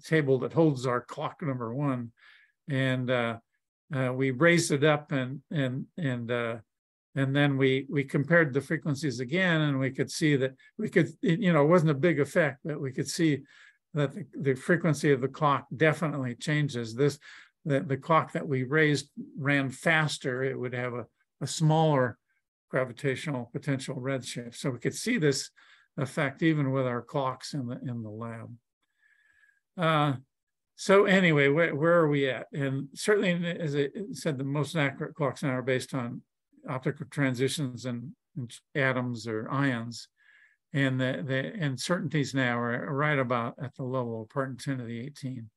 table that holds our clock number 1. And we raised it up and And then we compared the frequencies again, and we could see that it wasn't a big effect, but we could see that the frequency of the clock definitely changes. The clock that we raised ran faster. It would have a smaller gravitational potential redshift. So we could see this effect even with our clocks in the lab. So anyway, where are we at? And certainly, as I said, the most accurate clocks now are based on optical transitions and atoms or ions. And the uncertainties now are right about at the level of part 10 to the 18.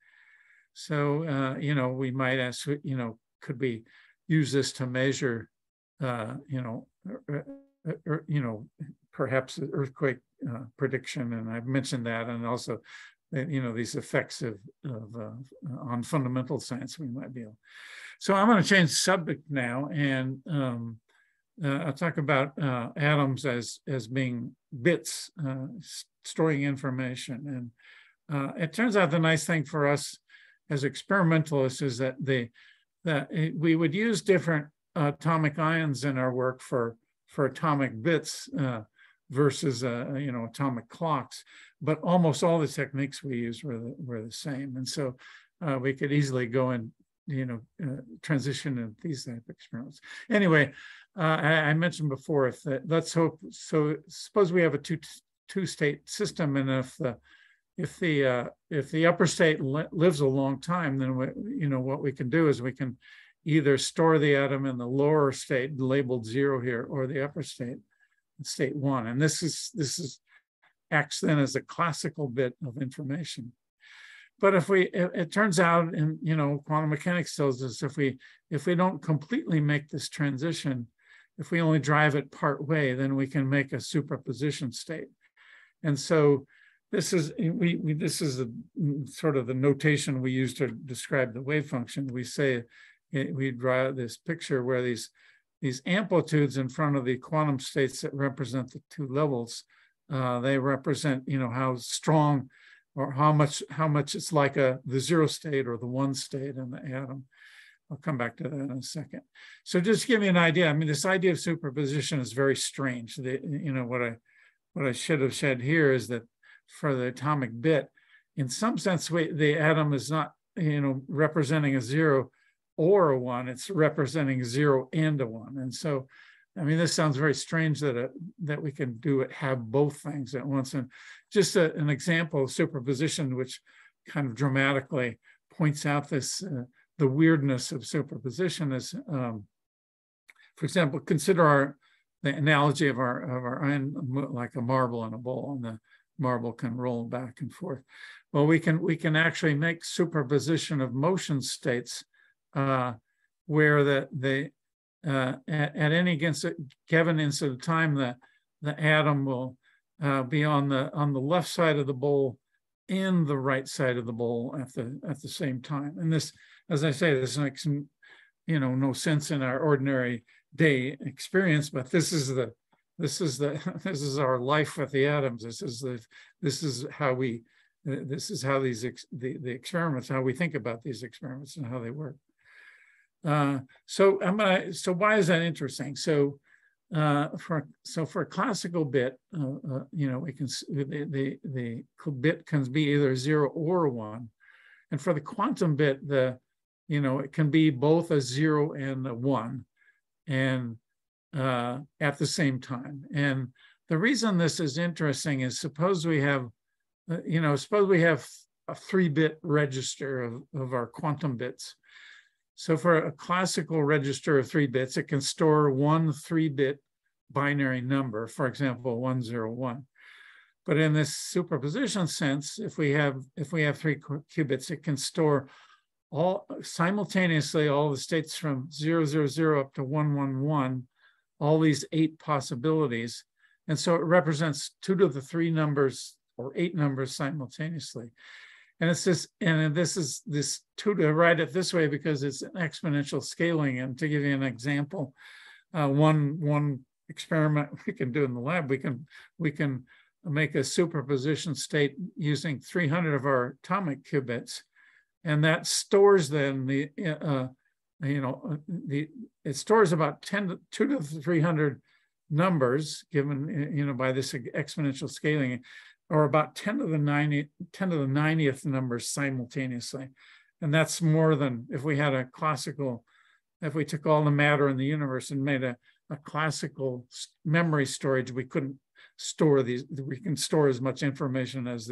So, we might ask, could we use this to measure, perhaps earthquake prediction? And I've mentioned that, and also, these effects on fundamental science we might be able. So I'm going to change the subject now, and I'll talk about atoms as being bits storing information. And it turns out the nice thing for us as experimentalists is that we would use different atomic ions in our work for atomic bits versus atomic clocks, but almost all the techniques we used were the same. And so we could easily go and transition into these type of experiments. Anyway, I mentioned before, suppose we have a two-state system, and if the upper state lives a long time, then what we can do is we can either store the atom in the lower state labeled 0 here, or the upper state, state 1. And this acts then as a classical bit of information. But it turns out, and quantum mechanics tells us, if we don't completely make this transition, if we only drive it part way, then we can make a superposition state. And so this is sort of the notation we use to describe the wave function. We say we draw this picture where these amplitudes in front of the quantum states that represent the two levels, they represent how strong or how much it's like the 0 state or the 1 state in the atom. I'll come back to that in a second. So just to give you an idea, I mean, this idea of superposition is very strange. What I should have said here is that for the atomic bit, in some sense, the atom is not representing a 0 or a 1, it's representing a 0 and a 1. And so, I mean, this sounds very strange that we can have both things at once. And just an example of superposition, which kind of dramatically points out the weirdness of superposition is, for example, consider the analogy of our ion like a marble in a bowl, and the marble can roll back and forth. Well, we can actually make superposition of motion states where at any given instant of time, the atom will be on the left side of the bowl and the right side of the bowl at the same time. And this, as I say, this makes no sense in our ordinary day experience, but this is our life with the atoms. This is how the experiments, how we think about these experiments and how they work. So why is that interesting? So for a classical bit, we can the bit can be either 0 or 1, and for the quantum bit, it can be both a 0 and a 1, and at the same time. And the reason this is interesting is suppose we have a 3-bit register of our quantum bits. So for a classical register of 3 bits, it can store one 3-bit binary number, for example, 101. But in this superposition sense, if we have 3 qubits, it can store simultaneously all the states from 000 up to 111, all these 8 possibilities. And so it represents 2 to the 3 numbers or 8 numbers simultaneously. And it's this 2 to write it this way because it's an exponential scaling. And to give you an example, one experiment we can do in the lab, we can make a superposition state using 300 of our atomic qubits, and that stores then it stores about 2 to the 300 numbers given, by this exponential scaling, or about 10 to the 90th numbers simultaneously. And that's more than if we had if we took all the matter in the universe and made a classical memory storage, we couldn't store these. We can store as much information as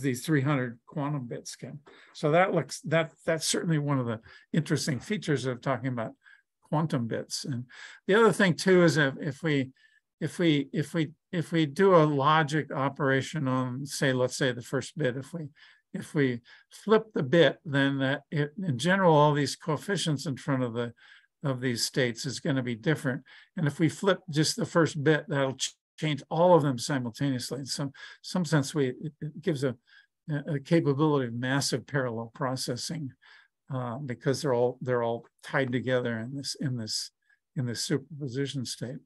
these 300 quantum bits can. So that's certainly one of the interesting features of talking about quantum bits. And the other thing too is if we do a logic operation on, let's say the first bit, if we flip the bit, then in general all these coefficients in front of these states is going to be different. And if we flip just the first bit, that'll change all of them simultaneously. In some sense, it gives a capability of massive parallel processing because they're all tied together in this superposition state.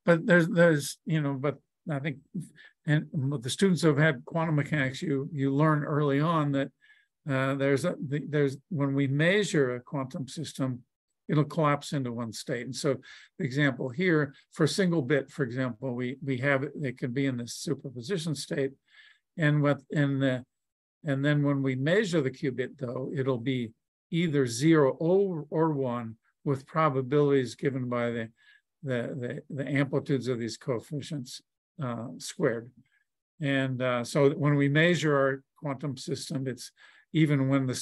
But but I think, and with the students who have had quantum mechanics, you learn early on that when we measure a quantum system, it'll collapse into one state. And so the example here, for a single bit, for example, we have it can be in this superposition state. And then when we measure the qubit, though, it'll be either 0 or 1 with probabilities given by the amplitudes of these coefficients squared. And so when we measure our quantum system, it's even when the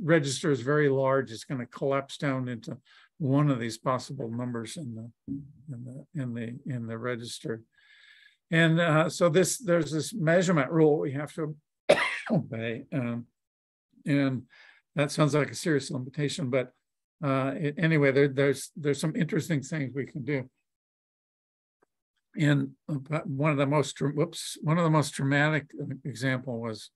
register is very large, it's going to collapse down into one of these possible numbers in the register. And so there's this measurement rule we have to obey, and that sounds like a serious limitation. But anyway, there's some interesting things we can do. And one of the most dramatic example was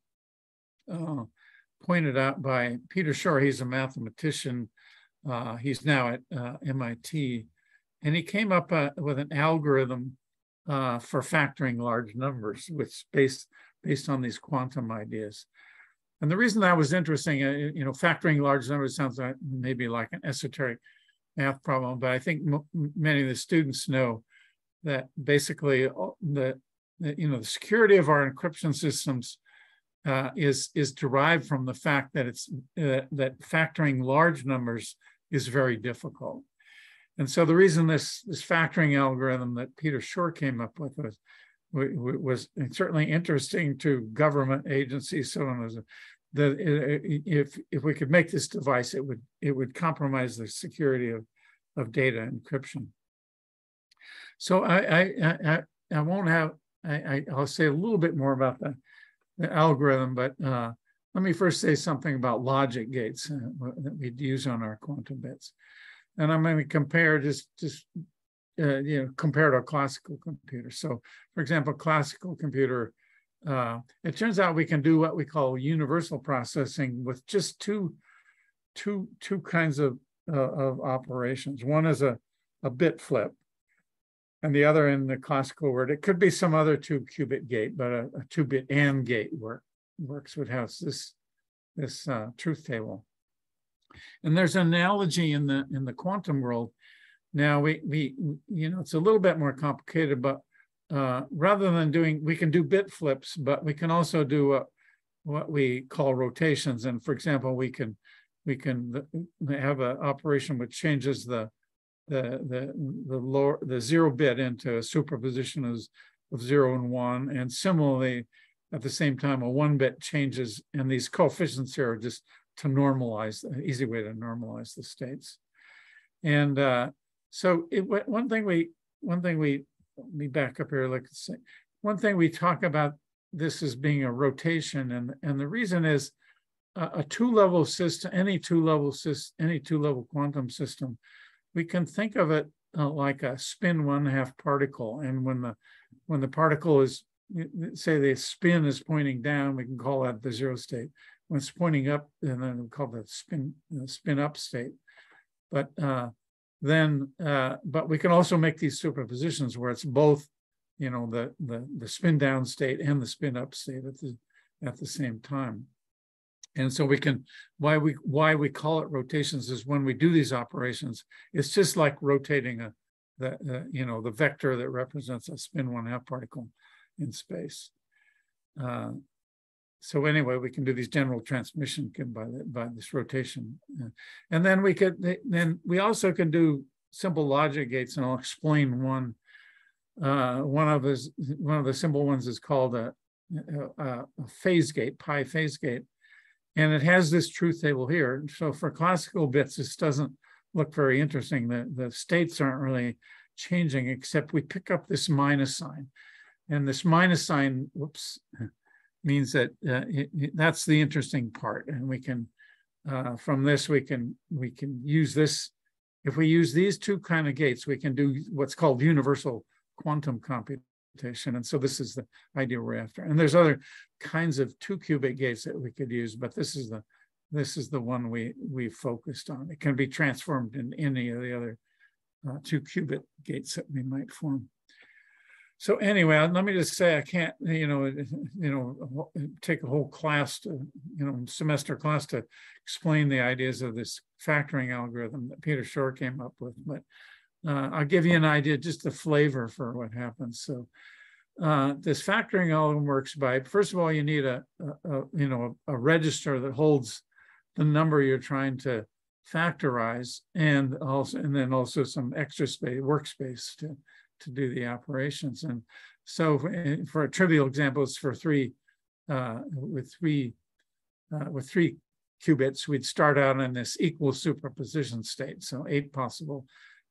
pointed out by Peter Shor. He's a mathematician. He's now at MIT, and he came up with an algorithm for factoring large numbers, which based on these quantum ideas. And the reason that was interesting, factoring large numbers sounds like maybe like an esoteric math problem, but I think many of the students know that basically the security of our encryption systems is derived from the fact that that factoring large numbers is very difficult. And so the reason this factoring algorithm that Peter Shor came up with was certainly interesting to government agencies. So if we could make this device, it would compromise the security of data encryption. So I'll say a little bit more about the algorithm, but let me first say something about logic gates that we'd use on our quantum bits. And I'm going to compare compare to a classical computer. So, for example, classical computer, it turns out we can do what we call universal processing with just two kinds of operations. One is a bit flip, and the other, in the classical word, it could be some other 2-qubit gate, but a 2-bit AND gate works with how this truth table. And there's an analogy in the quantum world. Now it's a little bit more complicated, but rather than we can do bit flips, but we can also do what we call rotations. And for example, we can have an operation which changes the 0 bit into a superposition of 0 and 1, and similarly, at the same time, a 1 bit changes, and these coefficients here are just to normalize, an easy way to normalize the states. And so one thing we let me back up here. Like, one thing we talk about this as being a rotation, and the reason is a two-level system, any two-level quantum system, we can think of it like a spin 1/2 particle. And when the particle is, say the spin is pointing down, we can call that the 0 state. When it's pointing up, and then we call that spin up state. But but we can also make these superpositions where it's both, the spin down state and the spin up state at the same time. And so we can, why we call it rotations is when we do these operations, it's just like rotating the vector that represents a spin 1/2 particle in space. So anyway, we can do these general transmission by this rotation, and then we also can do simple logic gates, and I'll explain one. One of the simple ones is called a phase gate, pi phase gate, and it has this truth table here. So for classical bits, this doesn't look very interesting. The states aren't really changing, except we pick up this minus sign, and this minus sign, whoops, means that that's the interesting part, and we can from this we can use this. If we use these two kind of gates, we can do what's called universal quantum computation, and so this is the idea we're after. And there's other kinds of 2-qubit gates that we could use, but this is the one we focused on. It can be transformed in any of the other 2-qubit gates that we might form. So anyway, let me just say, I can't, take a whole class semester class to explain the ideas of this factoring algorithm that Peter Shor came up with, but I'll give you an idea, just a flavor for what happens. So this factoring algorithm works by, first of all, you need a register that holds the number you're trying to factorize, and then also some extra space, workspace to do the operations. And so for a trivial example, it's for with three qubits, we'd start out in this equal superposition state. So 8 possible.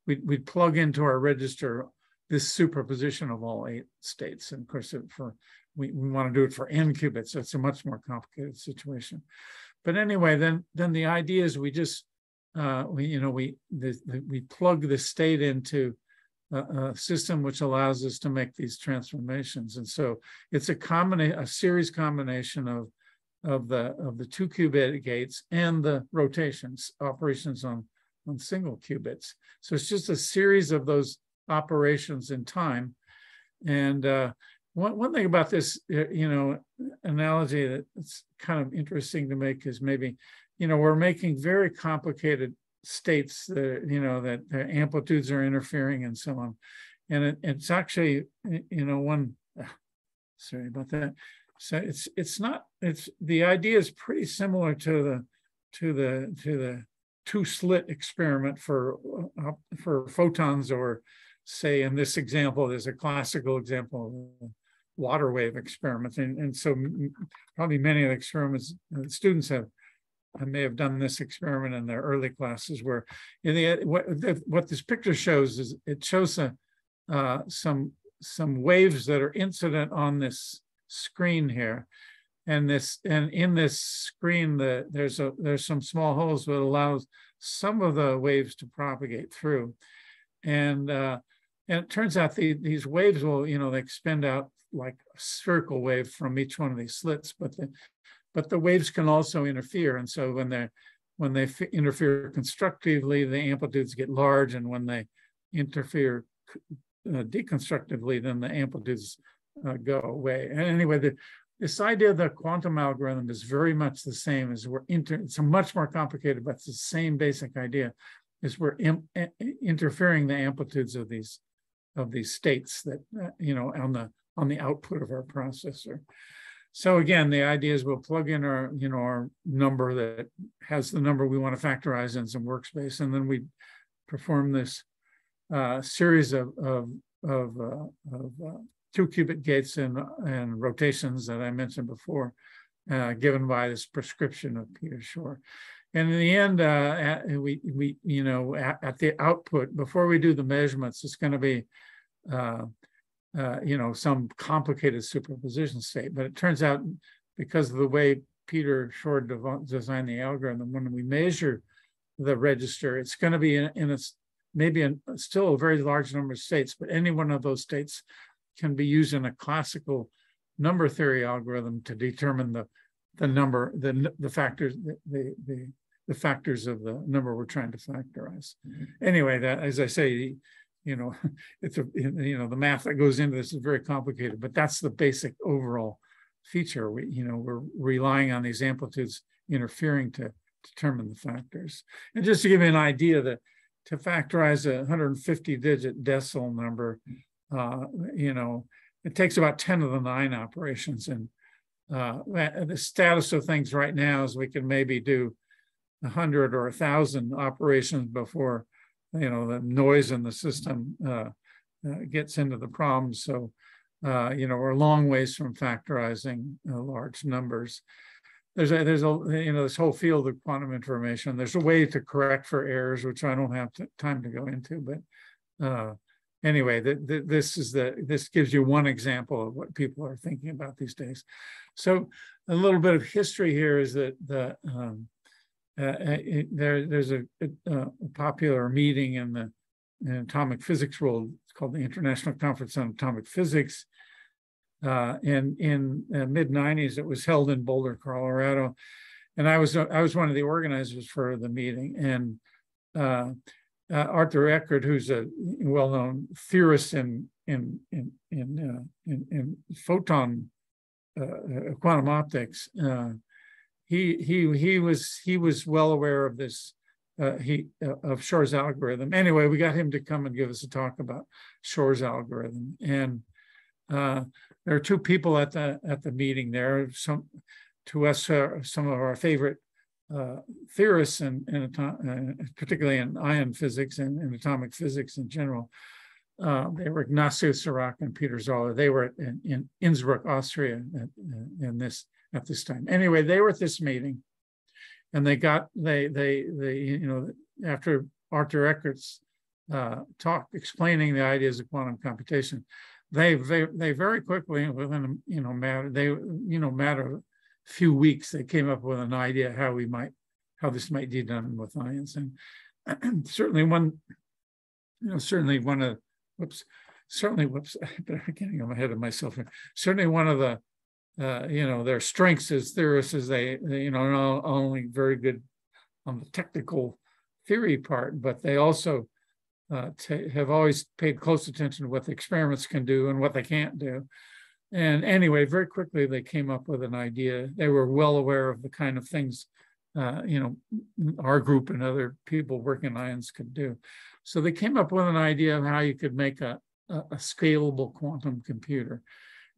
We'd plug into our register this superposition of all 8 states. And of course, we want to do it for n qubits, so it's a much more complicated situation. But anyway, then the idea is we just we plug the state into a system which allows us to make these transformations. And so it's a series combination of the 2-qubit gates and the rotations operations on single qubits. So it's just a series of those operations in time. And one thing about this analogy that's kind of interesting to make is maybe we're making very complicated states that the amplitudes are interfering and so on, and it's actually sorry about that. So the idea is pretty similar to the 2-slit experiment for photons, or say in this example there's a classical example of water wave experiments, and so probably many of the experiments students I may have done this experiment in their early classes, where what this picture shows is it shows some waves that are incident on this screen here, and in this screen there's some small holes that allows some of the waves to propagate through, and it turns out these waves will they expand out like a spherical wave from each one of these slits, but the waves can also interfere. And so when they interfere constructively, the amplitudes get large, and when they interfere deconstructively, then the amplitudes go away. And anyway, this idea of the quantum algorithm is very much the same as it's much more complicated, but it's the same basic idea, is we're interfering the amplitudes of these states that on the output of our processor. So again, the idea is we'll plug in our number that has the number we want to factorize in some workspace, and then we perform this series of 2-qubit gates and rotations that I mentioned before, given by this prescription of Peter Shor. And in the end, at the output, before we do the measurements, it's going to be some complicated superposition state. But it turns out, because of the way Peter Shor designed the algorithm, when we measure the register, it's going to be still a very large number of states, but any one of those states can be used in a classical number theory algorithm to determine the number, the factors, the factors of the number we're trying to factorize. Anyway, that, as I say, it's the math that goes into this is very complicated, but that's the basic overall feature. We're relying on these amplitudes interfering to determine the factors. And just to give you an idea, that to factorize a 150-digit decimal number, it takes about 10 to the 9 operations. And the status of things right now is we can maybe do 100 or 1,000 operations before, the noise in the system gets into the problem. So, we're a long ways from factorizing large numbers. There's this whole field of quantum information. There's a way to correct for errors, which I don't have time to go into, but anyway, this gives you one example of what people are thinking about these days. So a little bit of history here is that there's a popular meeting in the atomic physics world. It's called the International Conference on Atomic Physics. And in the mid-90s, it was held in Boulder, Colorado, and I was one of the organizers for the meeting. And Arthur Eckert, who's a well-known theorist in photon quantum optics, he was well aware of this of Shor's algorithm. Anyway, we got him to come and give us a talk about Shor's algorithm. And there are two people at the meeting there. Some of our favorite theorists, particularly in ion physics and atomic physics in general. They were Ignacio Serac and Peter Zoller. They were in Innsbruck, Austria, at this time. Anyway, they were at this meeting, and they after Arthur Eckert's talk explaining the ideas of quantum computation, they very quickly, within matter of a few weeks, they came up with an idea how this might be done with ions. And certainly one of getting ahead of myself here. Certainly one of the their strengths as theorists is they not only very good on the technical theory part, but they also have always paid close attention to what the experiments can do and what they can't do. And anyway, very quickly they came up with an idea. They were well aware of the kind of things our group and other people working in ions could do. So they came up with an idea of how you could make a scalable quantum computer.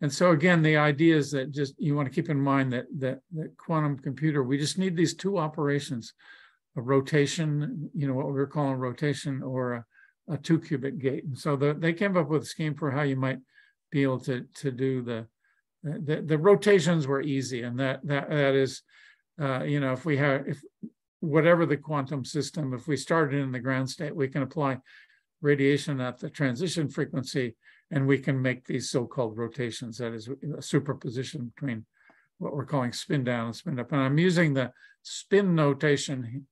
And so again, the idea is that you want to keep in mind that quantum computer, we just need these two operations, a rotation, what we were calling rotation, or a 2-qubit gate. And so they came up with a scheme for how you might be able to do the rotations were easy. And that is, if whatever the quantum system, if we started in the ground state, we can apply radiation at the transition frequency, and we can make these so-called rotations. That is a superposition between what we're calling spin down and spin up. And I'm using the spin notation.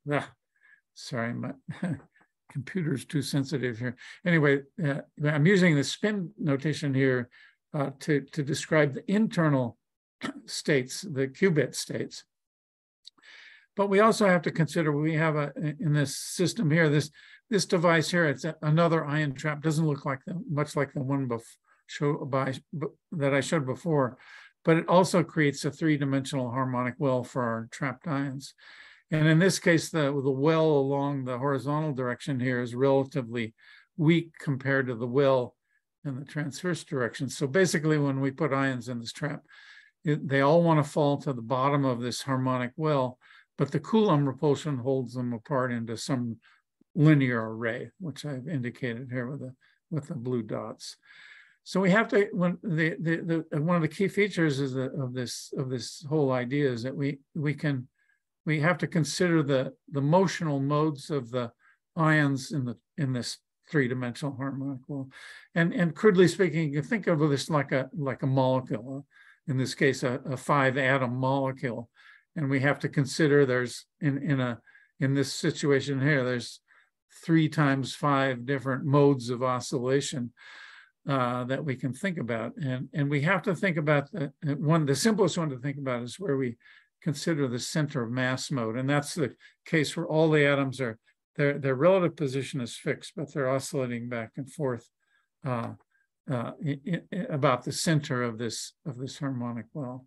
Sorry, my computer's too sensitive here. Anyway, I'm using the spin notation here to describe the internal states, the qubit states. But we also have to consider, we have in this system here, this device here, it's another ion trap. Doesn't look like much like the one that I showed before, but it also creates a 3-dimensional harmonic well for our trapped ions. And in this case, the well along the horizontal direction here is relatively weak compared to the well in the transverse direction. So basically, when we put ions in this trap, they all want to fall to the bottom of this harmonic well, but the Coulomb repulsion holds them apart into some linear array, which I've indicated here with the blue dots. So we have to, one of the key features of this whole idea is that we have to consider the motional modes of the ions in this 3-dimensional harmonic well. And crudely speaking, you can think of this like a molecule, in this case, a 5-atom molecule. And we have to consider there's in this situation here, there's 3 times 5 different modes of oscillation that we can think about. And we have to think about the simplest one to think about is where we consider the center of mass mode. And that's the case where all the atoms their relative position is fixed, but they're oscillating back and forth about the center of this harmonic well.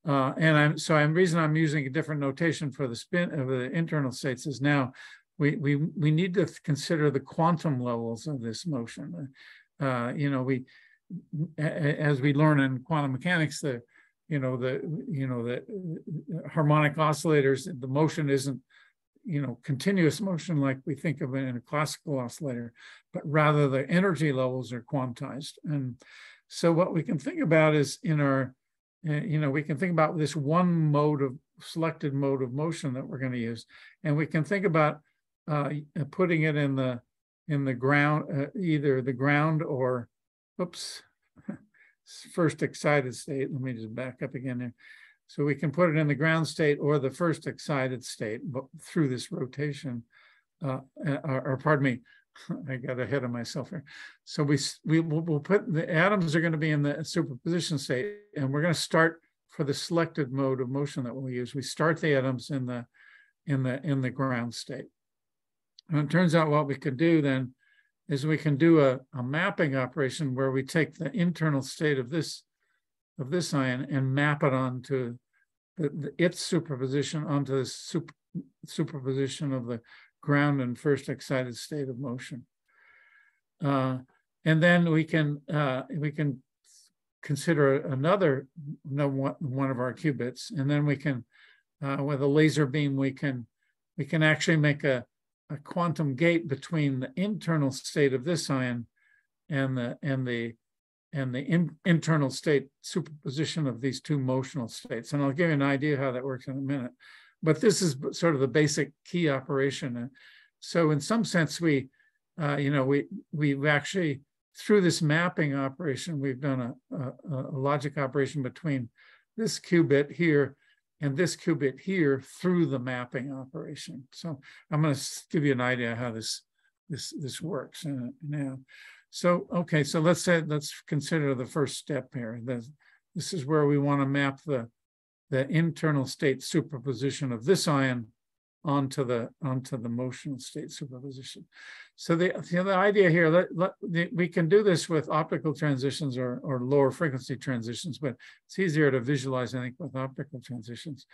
And reason I'm using a different notation for the spin of the internal states is now we need to consider the quantum levels of this motion. As we learn in quantum mechanics, the harmonic oscillators, the motion isn't continuous motion like we think of it in a classical oscillator, but rather the energy levels are quantized. And so what we can think about is in our we can think about this one selected mode of motion that we're going to use, and we can think about putting it in the ground, either the ground or, first excited state. Let me just back up again there. So we can put it in the ground state or the first excited state, but through this rotation, or pardon me, I got ahead of myself here. So we'll put the atoms are going to be in the superposition state, and we're going to start for the selected mode of motion that we'll use. We start the atoms in the ground state. And it turns out what we could do then is we can do a mapping operation where we take the internal state of this ion and map it onto its superposition onto the superposition of the ground and first excited state of motion. And then we can consider another one of our qubits, and then we can with a laser beam we can actually make a quantum gate between the internal state of this ion and the internal state superposition of these two motional states. And I'll give you an idea how that works in a minute. But this is sort of the basic key operation. So in some sense, we've actually, through this mapping operation, we've done a logic operation between this qubit here and this qubit here through the mapping operation. So I'm going to give you an idea how this works now. So, okay, so let's consider the first step here. This is where we want to map the internal state superposition of this ion onto the motional state superposition. So the idea here, we can do this with optical transitions or lower frequency transitions, but it's easier to visualize, I think, with optical transitions.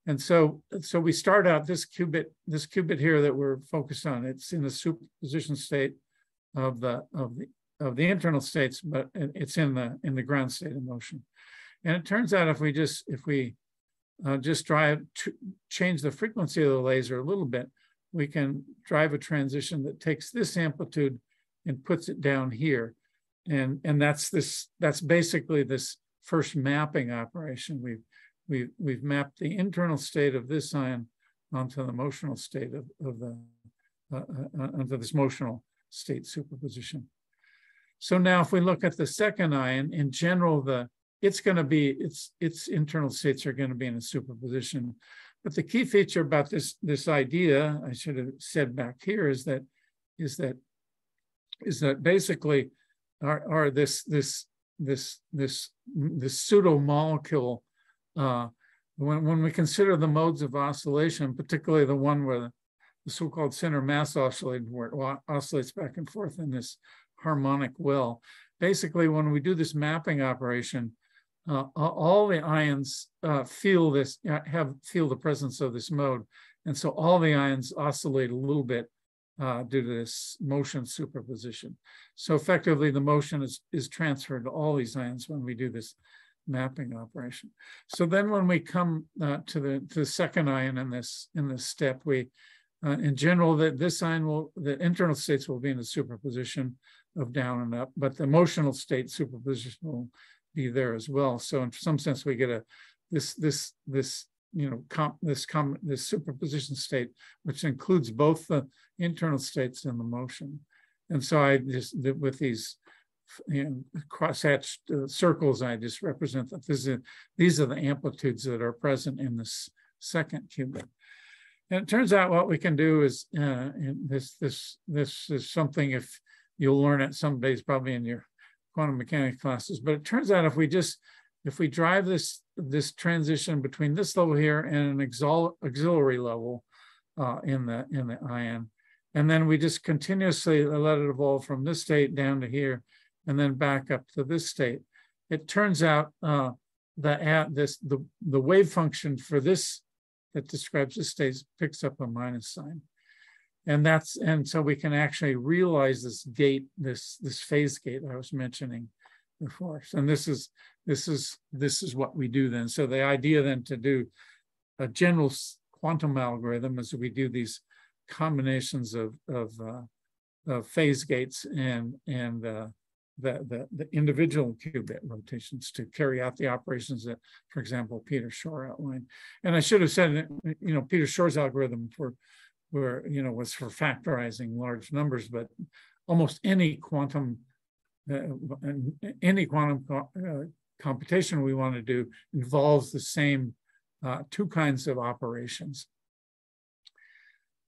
And so we start out this qubit here that we're focused on. It's in the superposition state of the internal states, but it's in the ground state of motion. And it turns out if we just change the frequency of the laser a little bit, we can drive a transition that takes this amplitude and puts it down here. And that's basically this first mapping operation. We've mapped the internal state of this ion onto the motional state onto this motional state superposition. So now if we look at the second ion, in general, its internal states are going to be in a superposition. But the key feature about this idea, I should have said back here, is that basically this pseudo molecule. When we consider the modes of oscillation, particularly the one where the so-called center mass oscillator, where it oscillates back and forth in this harmonic well, basically when we do this mapping operation, all the ions feel the presence of this mode, and so all the ions oscillate a little bit due to this motion superposition. So effectively, the motion is transferred to all these ions when we do this mapping operation. So then, when we come to the second ion in this step, in general, the internal states will be in the superposition of down and up, but the motional state superposition will be there as well. So in some sense, we get this superposition state, which includes both the internal states and the motion. And so I just, with these cross-hatched circles, I just represent that these are the amplitudes that are present in this second qubit. And it turns out what we can do is, this is something if you'll learn it some days, probably in your quantum mechanics classes, but it turns out if we drive this transition between this level here and an auxiliary level in the ion, and then we just continuously let it evolve from this state down to here, and then back up to this state, it turns out the wave function for this that describes this state picks up a minus sign. And so we can actually realize this gate, this phase gate I was mentioning before. And this is what we do then. So the idea then to do a general quantum algorithm is we do these combinations of phase gates and the individual qubit rotations to carry out the operations that, for example, Peter Shor outlined. And I should have said, Peter Shor's algorithm was for factorizing large numbers, but almost any quantum computation we want to do involves the same two kinds of operations.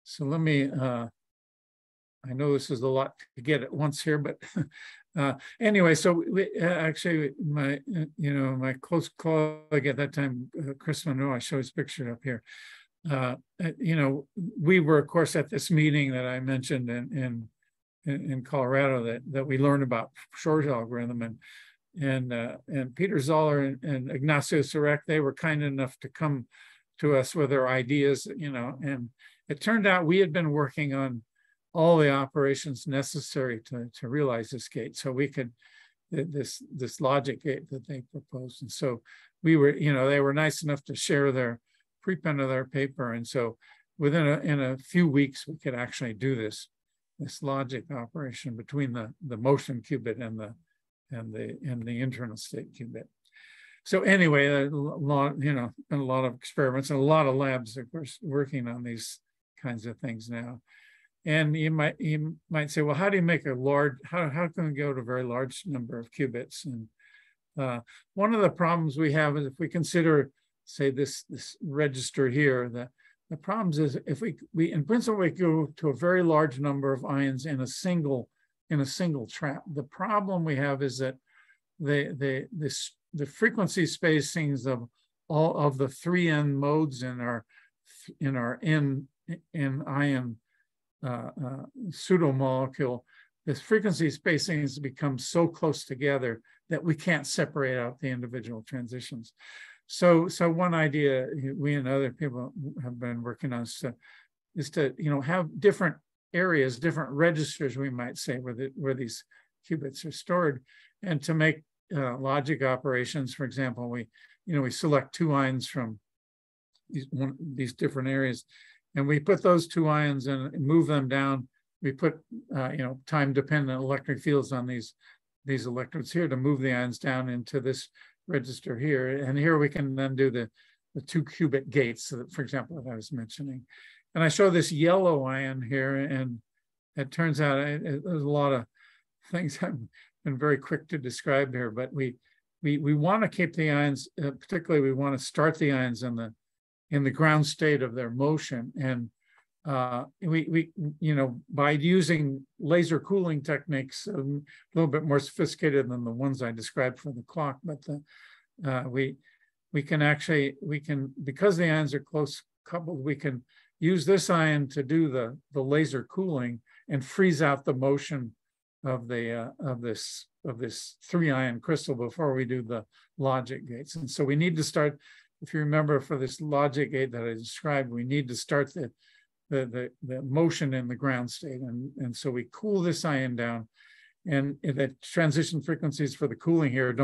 So let me, I know this is a lot to get at once here, but anyway, so actually my close colleague at that time, Chris Monroe, I show his picture up here. We were, of course, at this meeting that I mentioned in Colorado that we learned about Shor's algorithm, and Peter Zoller and Ignacio Sarek, they were kind enough to come to us with their ideas, and it turned out we had been working on all the operations necessary to realize this gate. So we could, this logic gate that they proposed. And so we were, they were nice enough to share their preprint of their paper. And so in a few weeks, we could actually do this logic operation between the motion qubit and the internal state qubit. So anyway, a lot, been a lot of experiments and a lot of labs, of course, working on these kinds of things now. And you might say, well, how do you make a large, how can we go to a very large number of qubits? And one of the problems we have is if we consider, say, this register here, the problems is if we in principle, we go to a very large number of ions in a single trap. The problem we have is that the frequency spacings of all of the 3n modes in our n ion pseudo-molecule, this frequency spacings become so close together that we can't separate out the individual transitions. So one idea we and other people have been working on is to have different areas, different registers, we might say, where these qubits are stored, and to make logic operations. For example, we select two ions from these different areas, and we put those two ions and move them down. We put time-dependent electric fields on these electrodes here to move the ions down into this register here. And here we can then do the two qubit gates, so that, for example, that I was mentioning. And I show this yellow ion here, and it turns out there's a lot of things I've been very quick to describe here, but we want to keep the ions, particularly we want to start the ions in the ground state of their motion. And by using laser cooling techniques, a little bit more sophisticated than the ones I described for the clock, but we can, because the ions are close coupled, we can use this ion to do the laser cooling and freeze out the motion of this 3-ion crystal before we do the logic gates. And so we need to start, if you remember, for this logic gate that I described, we need to start the motion in the ground state. And so we cool this ion down, and the transition frequencies for the cooling here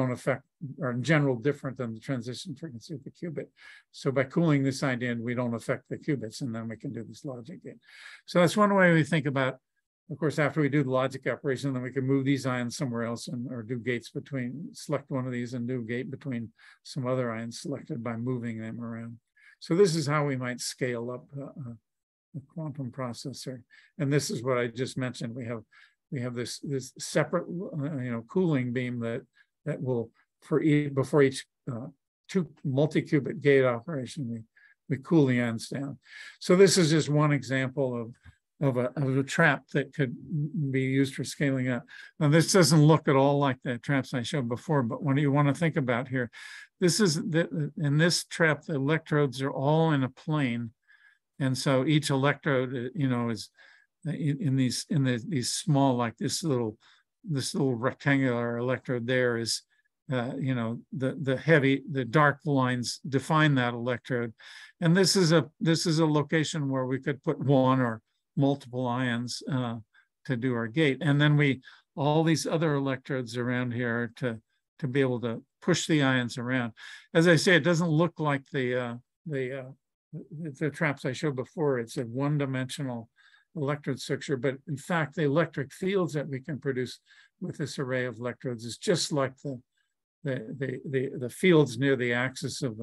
are in general different than the transition frequency of the qubit. So by cooling this ion in, we don't affect the qubits, and then we can do this logic gate. So that's one way we think about. Of course, after we do the logic operation, then we can move these ions somewhere else or do gates between, select one of these and do a gate between some other ions selected by moving them around. So this is how we might scale up a quantum processor. And this is what I just mentioned. We have this separate cooling beam that will, before each two multi-qubit gate operation, we cool the ions down. So this is just one example of a trap that could be used for scaling up. Now, this doesn't look at all like the traps I showed before, but what you want to think about here, in this trap, the electrodes are all in a plane. And so each electrode, is in these small, like this little rectangular electrode there is the dark lines define that electrode. And this is a location where we could put one or multiple ions to do our gate. And then all these other electrodes around here to be able to push the ions around. As I say, it doesn't look like the traps I showed before. It's a one-dimensional electrode structure, but in fact, the electric fields that we can produce with this array of electrodes is just like the fields near the axis of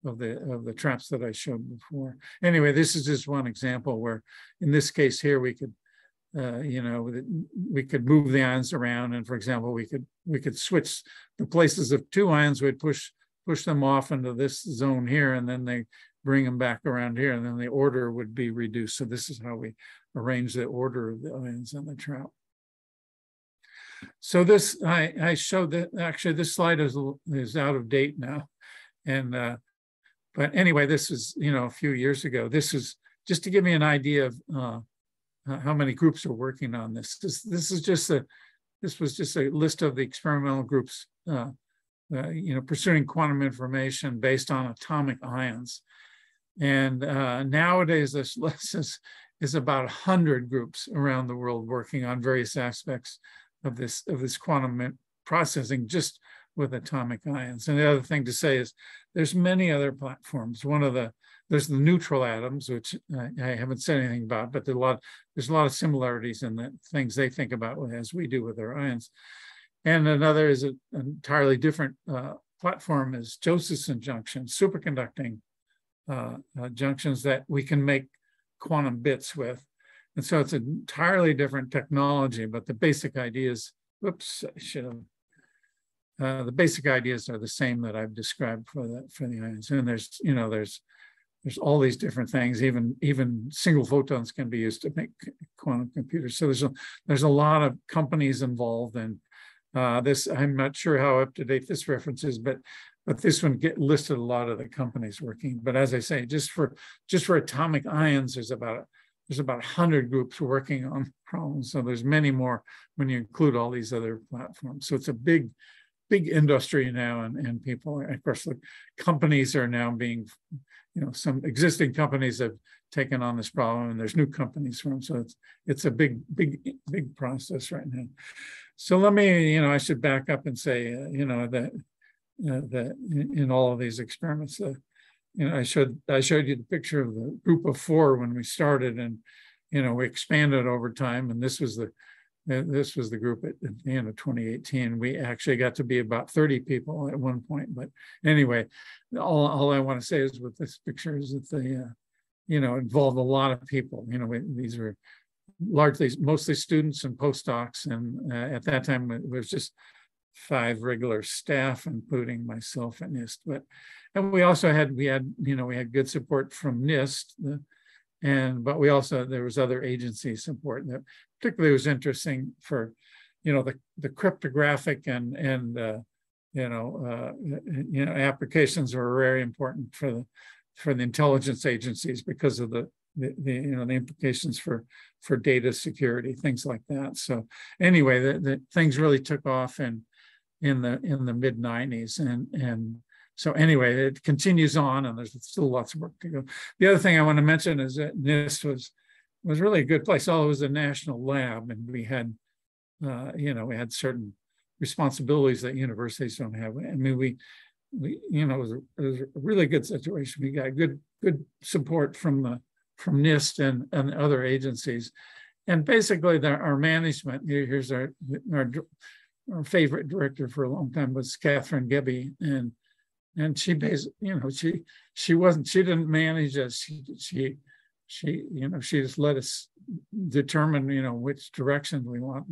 the traps that I showed before. Anyway, this is just one example where, in this case here, we could we could move the ions around, and for example, we could switch the places of two ions. We'd push them off into this zone here, and then they bring them back around here, and then the order would be reduced. So this is how we arrange the order of the ions on the trap. So this, I showed that, actually this slide is out of date now. And, but anyway, this is, a few years ago. This is just to give me an idea of how many groups are working on this. This was just a list of the experimental groups, pursuing quantum information based on atomic ions. And nowadays, this list is about 100 groups around the world working on various aspects of this quantum processing just with atomic ions. And the other thing to say is there's many other platforms. There's the neutral atoms, which I haven't said anything about, but there's a lot of similarities in the things they think about as we do with our ions. And another is an entirely different platform is Josephson junctions, superconducting junctions that we can make quantum bits with. And so it's an entirely different technology, but the basic ideas, whoops, I should have, the basic ideas are the same that I've described for the ions. And there's all these different things, even single photons can be used to make quantum computers. So there's a lot of companies involved in this. I'm not sure how up to date this reference is, but this one listed a lot of the companies working. But as I say, just for atomic ions, there's about 100 groups working on problems. So there's many more when you include all these other platforms. So it's a big industry now, and people, of course, the companies are now being, some existing companies have taken on this problem, and there's new companies from. So it's a big process right now. So let me, I should back up and say, that in all of these experiments, I showed you the picture of the group of 4 when we started, and we expanded over time, and this was the group at the end of 2018. We actually got to be about 30 people at one point, but anyway, all I want to say is with this picture is that they involved a lot of people. These were mostly students and postdocs, and at that time it was just 5 regular staff, including myself at NIST. And we also had good support from NIST, but there was other agency support that particularly was interesting for, the cryptographic and applications were very important for the intelligence agencies because of the implications for data security, things like that. So anyway, the things really took off in the mid 90s, and so anyway, it continues on, and there's still lots of work to go. The other thing I want to mention is that NIST was really a good place. It was a national lab, and we had certain responsibilities that universities don't have. I mean, it was a really good situation. We got good support from NIST and other agencies, and basically our management. Here's our favorite director for a long time was Catherine Gebbe, and she basically, she didn't manage us. She just let us determine, which direction we want,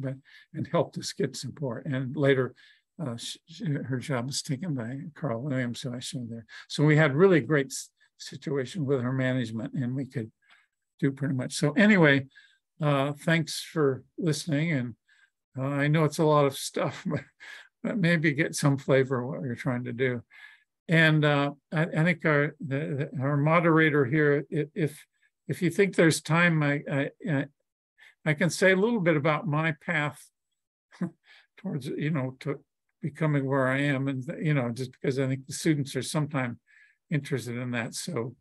and helped us get support. And later, her job was taken by Carl Williams, who I showed there. So we had really great situation with her management, and we could do pretty much. So anyway, thanks for listening. And I know it's a lot of stuff, but maybe get some flavor of what we're trying to do. And I think our moderator here, if you think there's time, I can say a little bit about my path towards, to becoming where I am, and you know, just because I think the students are sometimes interested in that. So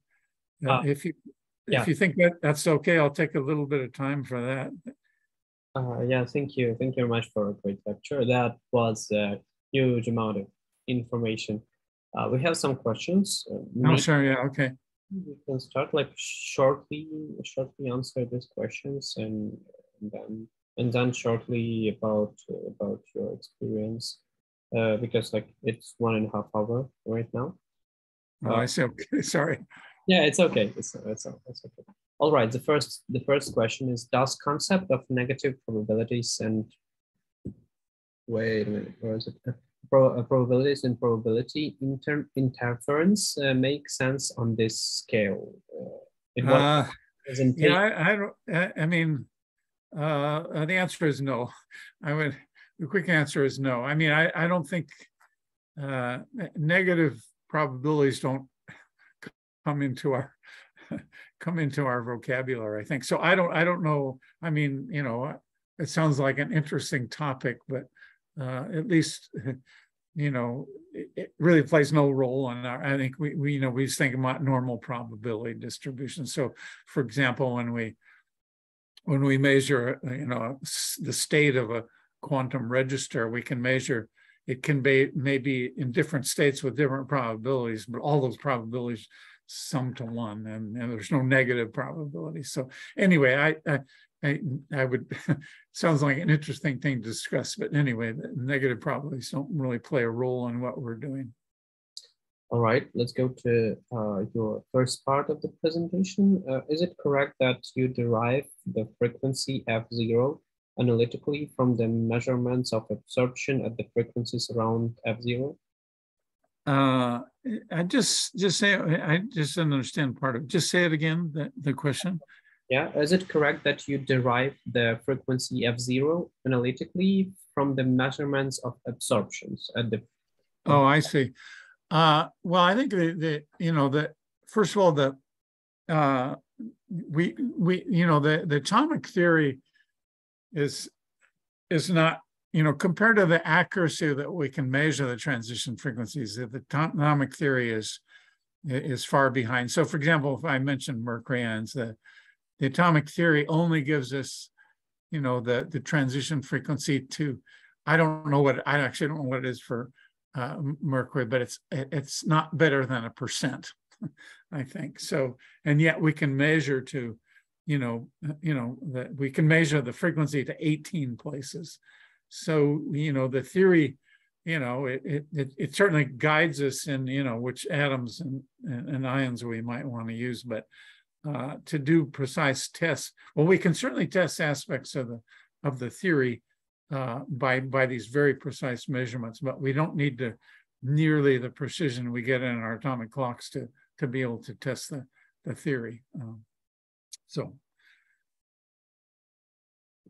if you think that that's okay, I'll take a little bit of time for that. Yeah, thank you very much for a great lecture. That was a huge amount of information. We have some questions. Oh, sure, yeah, okay. We can start like shortly answer these questions, and then shortly about your experience, because like it's 1.5 hours right now. Oh, I see. Okay, sorry. Yeah, it's okay. It's okay. All right. The first question is: does concept of negative probabilities and wait a minute, where is it? Probabilities and probability interference make sense on this scale? In what presentation? Yeah, I mean, the answer is no. The quick answer is no. I mean, I don't think negative probabilities don't come into our vocabulary, I think. So I don't know. I mean, you know, it sounds like an interesting topic, but at least, you know, it really plays no role in our, I think we you know, we just think about normal probability distribution. So for example, when we measure, you know, the state of a quantum register, we can measure, it can be maybe in different states with different probabilities, but all those probabilities sum to one, and there's no negative probability. So anyway, I would, sounds like an interesting thing to discuss, but anyway, the negative probabilities don't really play a role in what we're doing. All right, let's go to your first part of the presentation. Is it correct that you derive the frequency F0 analytically from the measurements of absorption at the frequencies around F0? I just say, I just didn't understand part of it. Just say it again, the question. Yeah, is it correct that you derive the frequency F0 analytically from the measurements of absorptions at the? Oh, I see. Well, I think you know, the first of all, we you know, the atomic theory is not, you know, compared to the accuracy that we can measure the transition frequencies, the atomic theory is far behind. So for example, if I mentioned Mercury Ions, the atomic theory only gives us, you know, the transition frequency to, I actually don't know what it is for mercury, but it's not better than 1%, I think. So, and yet we can measure to, you know, that we can measure the frequency to 18 places. So, you know, the theory, you know, it certainly guides us in, you know, which atoms and ions we might want to use, but to do precise tests, well, we can certainly test aspects of the theory by these very precise measurements, but we don't need to nearly the precision we get in our atomic clocks to be able to test the theory. So.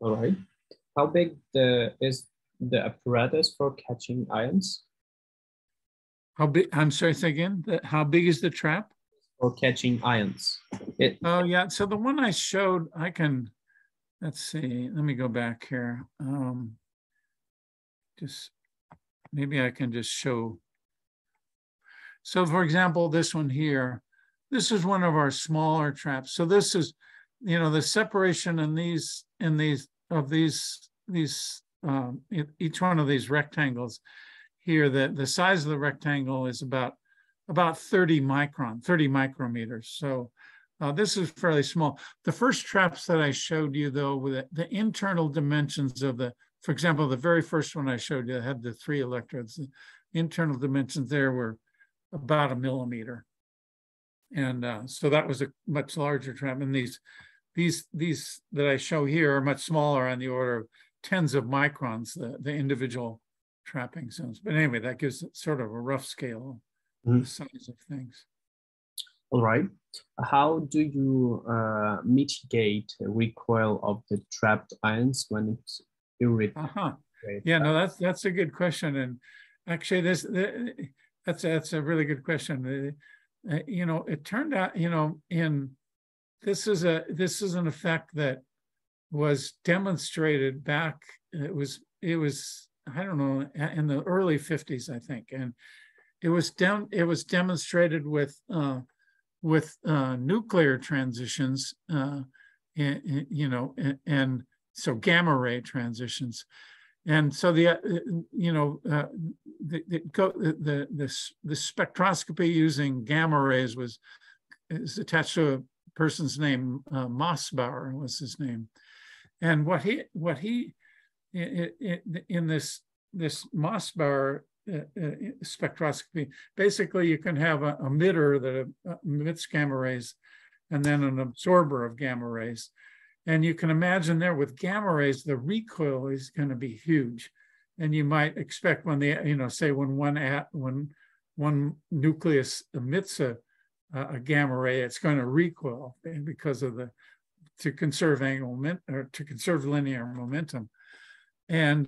All right. How big is the apparatus for catching ions? How big? I'm sorry, say again. How big is the trap? For catching ions. Oh yeah. So the one I showed, I can. Let's see. Let me go back here. Just maybe I can just show. So for example, this one here, this is one of our smaller traps. So this is, you know, the separation in each one of these rectangles here, the size of the rectangle is about 30 micrometers. So this is fairly small. The first traps that I showed you, though, with the internal dimensions of for example, the very first one I showed you had the 3 electrodes. The internal dimensions there were about 1 millimeter. And so that was a much larger trap. And these that I show here are much smaller, on the order of tens of microns, the individual trapping zones. But anyway, that gives sort of a rough scale of the size of things. All right. How do you mitigate recoil of the trapped ions when it's irritated? Yeah, no, that's a good question. And actually, that's a really good question. You know, it turned out, you know, this is an effect that was demonstrated back. It was I don't know, in the early 50s, I think, and it was demonstrated with nuclear transitions, you know, and so gamma ray transitions. And so the spectroscopy using gamma rays is attached to a person's name. Mossbauer was his name, and what he in this Mossbauer spectroscopy, basically you can have an emitter that emits gamma rays, and then an absorber of gamma rays. And you can imagine there with gamma rays, the recoil is going to be huge. And you might expect when say when one nucleus emits a gamma ray, it's going to recoil because of to conserve angular momentum, or to conserve linear momentum. And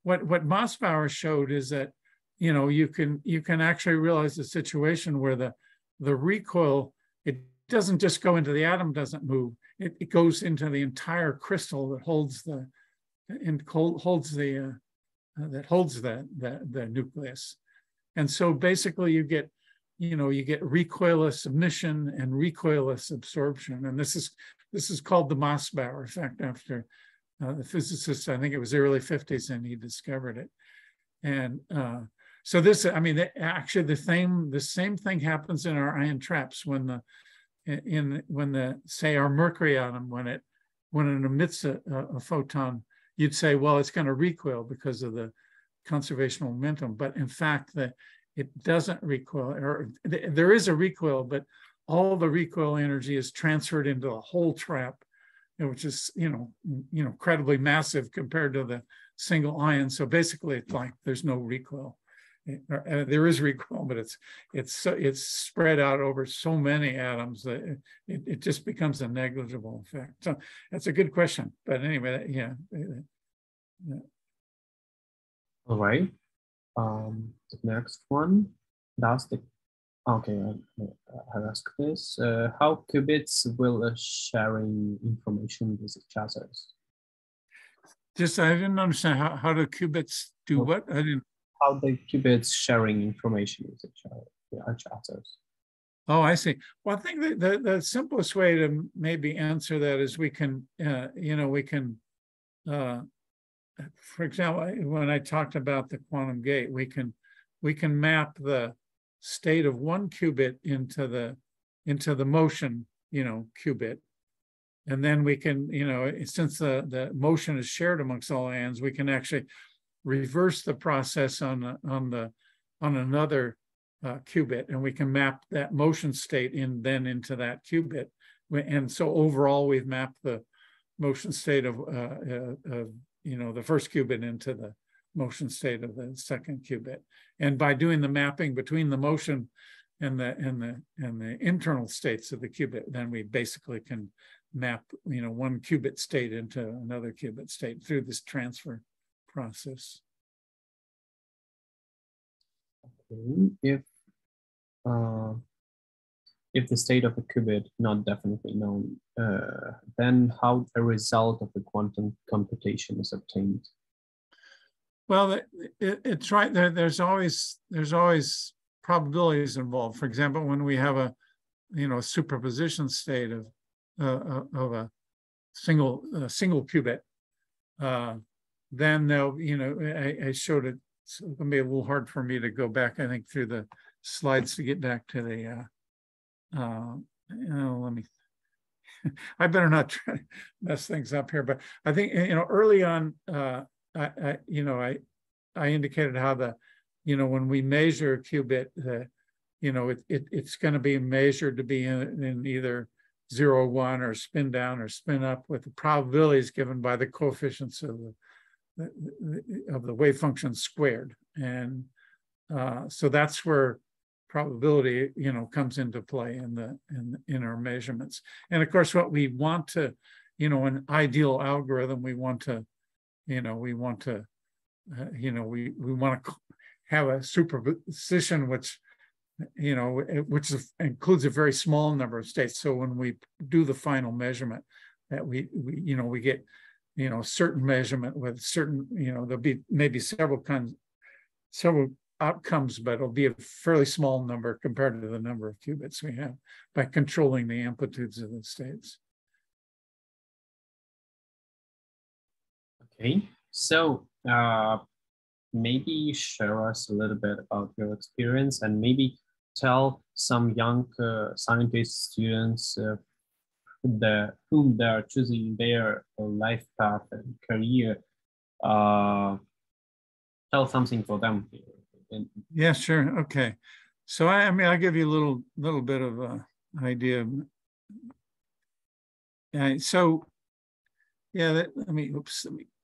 what Mossbauer showed is that, you know, you can actually realize a situation where the recoil, it doesn't just go into the atom, doesn't move. It goes into the entire crystal that holds the nucleus. And so basically you get recoilless emission and recoilless absorption. And this is called the Mossbauer effect after the physicist, I think it was the early 50s, and he discovered it. And so this, I mean, actually the same thing happens in our ion traps when say our Mercury atom, when it emits a photon, you'd say, well, it's going to recoil because of the conservation of momentum. But in fact, it doesn't recoil, or there is a recoil, but all the recoil energy is transferred into the whole trap, which is incredibly massive compared to the single ion. So basically, it's like there's no recoil. There is recoil, but it's spread out over so many atoms that it just becomes a negligible effect. So that's a good question. But anyway, yeah. All right. The next one. Okay, I'll ask this. How qubits will sharing information with each other? I didn't understand how do qubits do what? I didn't. How the qubits sharing information with each other. Oh, I see. Well, I think the simplest way to maybe answer that is we can, for example, when I talked about the quantum gate, we can map the state of one qubit into the motion, qubit. And then we can, since the motion is shared amongst all ions, we can actually reverse the process on another qubit, and we can map that motion state into that qubit. And so overall, we've mapped the motion state of the first qubit into the motion state of the second qubit. And by doing the mapping between the motion and the internal states of the qubit, then we basically can map one qubit state into another qubit state through this transfer process. Okay. If the state of a qubit not definitely known, then how a result of the quantum computation is obtained? Well, it's right. There's always probabilities involved. For example, when we have a superposition state of a single qubit, then they'll, I showed it. It's going to be a little hard for me to go back, I think, through the slides to get back to the. Let me. I better not try to mess things up here, but I think early on, I indicated how when we measure a qubit, it's going to be measured to be in either 0, 1, or spin down or spin up, with the probabilities given by the coefficients of the wave function squared. And so that's where probability comes into play in our measurements. And of course, what we want to, an ideal algorithm, we want to have a superposition which includes a very small number of states. So when we do the final measurement, that we get certain measurement with certain, there'll be maybe several outcomes, but it'll be a fairly small number compared to the number of qubits we have by controlling the amplitudes of the states. Okay, so maybe share us a little bit about your experience and maybe tell some young scientist students whom they are choosing their life path and career. Tell something for them. Yeah, sure. Okay. So I mean, I'll give you a little bit of an idea. So yeah, let me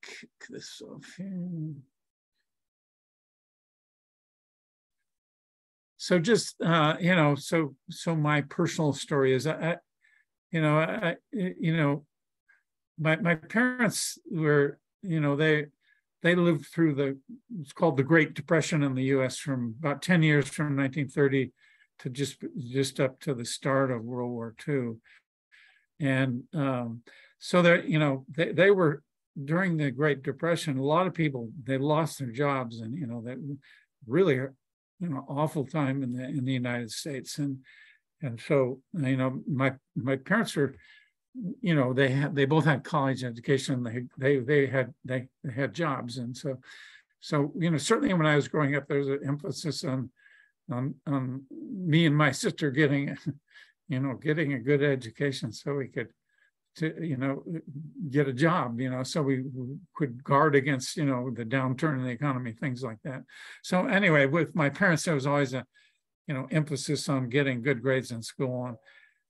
kick this off here. So just so my personal story is my parents were, they lived through it's called the Great Depression in the U.S. from about 10 years from 1930 to just up to the start of World War II. And so they were, during the Great Depression, a lot of people, they lost their jobs, and that really awful time in the United States. And so my parents were, they both had college education. They had jobs, and so certainly when I was growing up, there was an emphasis on me and my sister getting a good education so we could get a job, so we could guard against the downturn in the economy, things like that. So anyway, with my parents, there was always a emphasis on getting good grades in school,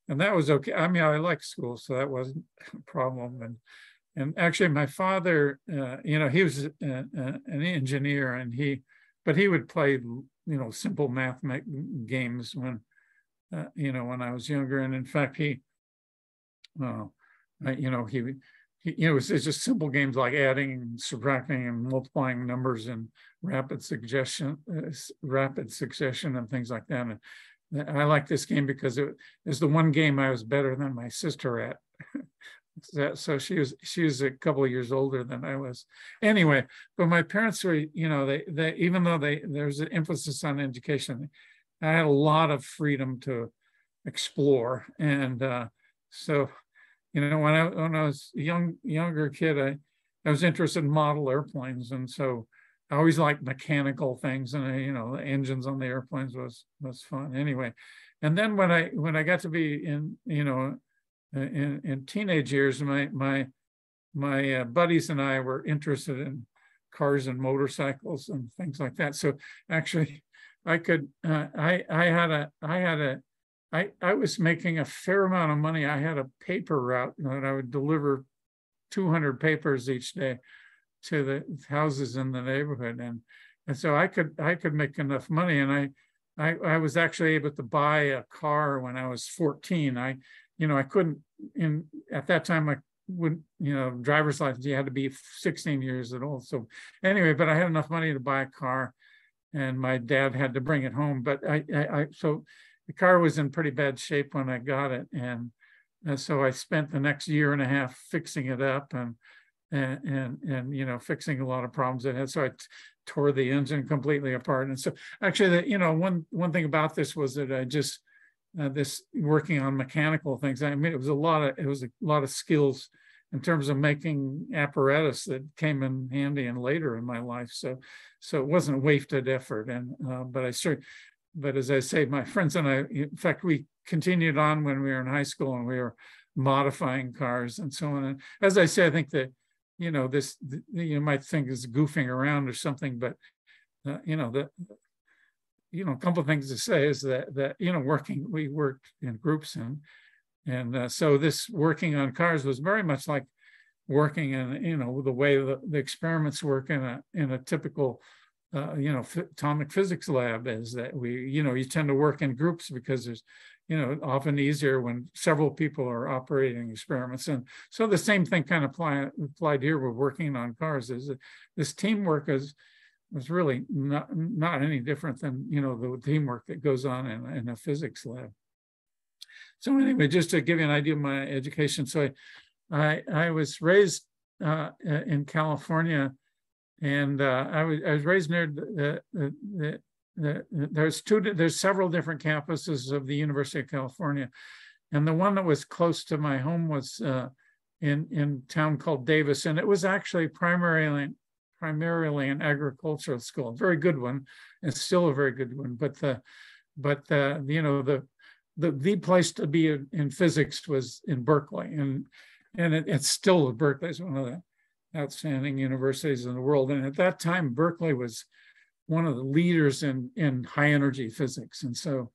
and that was okay. I mean, I liked school, so that wasn't a problem. And actually, my father, he was an engineer, but he would play simple math games when I was younger. And in fact, it was just simple games like adding and subtracting and multiplying numbers in rapid succession and things like that. And I like this game because it was the one game I was better than my sister at. So she was a couple of years older than I was. Anyway, but my parents were, they even though there's an emphasis on education, I had a lot of freedom to explore. And so when I was a younger kid, I was interested in model airplanes, and so I always liked mechanical things, and the engines on the airplanes was fun. Anyway, and then when I got to be in teenage years, my buddies and I were interested in cars and motorcycles and things like that. So actually, I was making a fair amount of money. I had a paper route that I would deliver 200 papers each day to the houses in the neighborhood, and so I could make enough money. And I was actually able to buy a car when I was 14. I couldn't at that time. I wouldn't, driver's license, you had to be 16 years old. So anyway, but I had enough money to buy a car, and my dad had to bring it home. But so the car was in pretty bad shape when I got it, and so I spent the next year and a half fixing it up and fixing a lot of problems it had. So I tore the engine completely apart. And so actually, one thing about this was that I just this working on mechanical things. I mean, it was a lot of skills in terms of making apparatus that came in handy and later in my life. So it wasn't wasted effort. And but as I say, my friends and I, in fact, we continued on when we were in high school, and we were modifying cars and so on. And as I say, I think that this you might think is goofing around or something, but a couple of things to say is that we worked in groups, and so this working on cars was very much like working in the way the experiments work in a typical atomic physics lab, is that you tend to work in groups because there's often easier when several people are operating experiments. And so the same thing kind of applied here with working on cars, is that this teamwork was really not any different than the teamwork that goes on in a physics lab. So anyway, just to give you an idea of my education, so I was raised in California, and I was raised near there's several different campuses of the University of California, and the one that was close to my home was in a town called Davis, and it was actually primarily an agricultural school, very good one, and still a very good one. But the place to be in physics was in Berkeley, and it's still Berkeley is one of the outstanding universities in the world. And at that time, Berkeley was one of the leaders in high energy physics, and so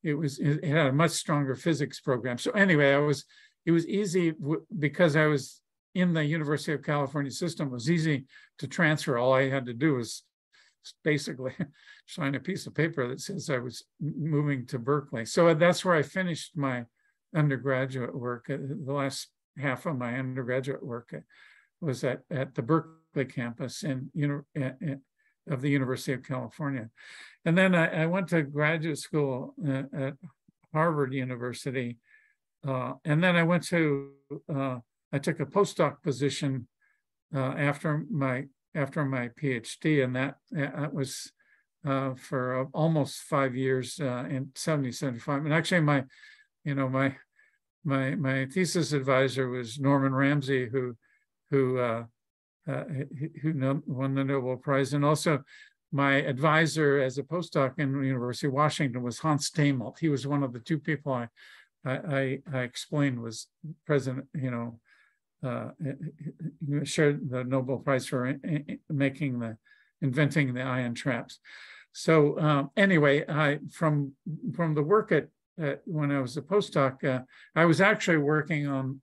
it had a much stronger physics program. So anyway, it was easy because I was in the University of California system. It was easy to transfer. All I had to do was basically sign a piece of paper that says I was moving to Berkeley. So that's where I finished my undergraduate work. The last half of my undergraduate work was at the Berkeley campus of the University of California. And then I went to graduate school at Harvard University. And then I took a postdoc position after my PhD, and that was for almost 5 years in 75. And actually, my thesis advisor was Norman Ramsey, who won the Nobel Prize, and also my advisor as a postdoc in the University of Washington was Hans Stamos. He was one of the two people I explained was president, shared the Nobel Prize for inventing the ion traps. So anyway, from the work when I was a postdoc, I was actually working on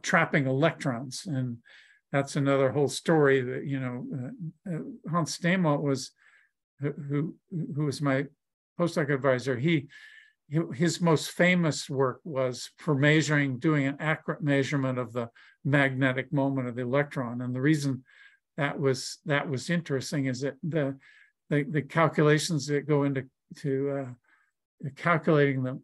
trapping electrons, and that's another whole story. That Hans Stamos was who was my postdoc advisor. His most famous work was for doing an accurate measurement of the magnetic moment of the electron. And the reason that was interesting is that the calculations that go into calculating the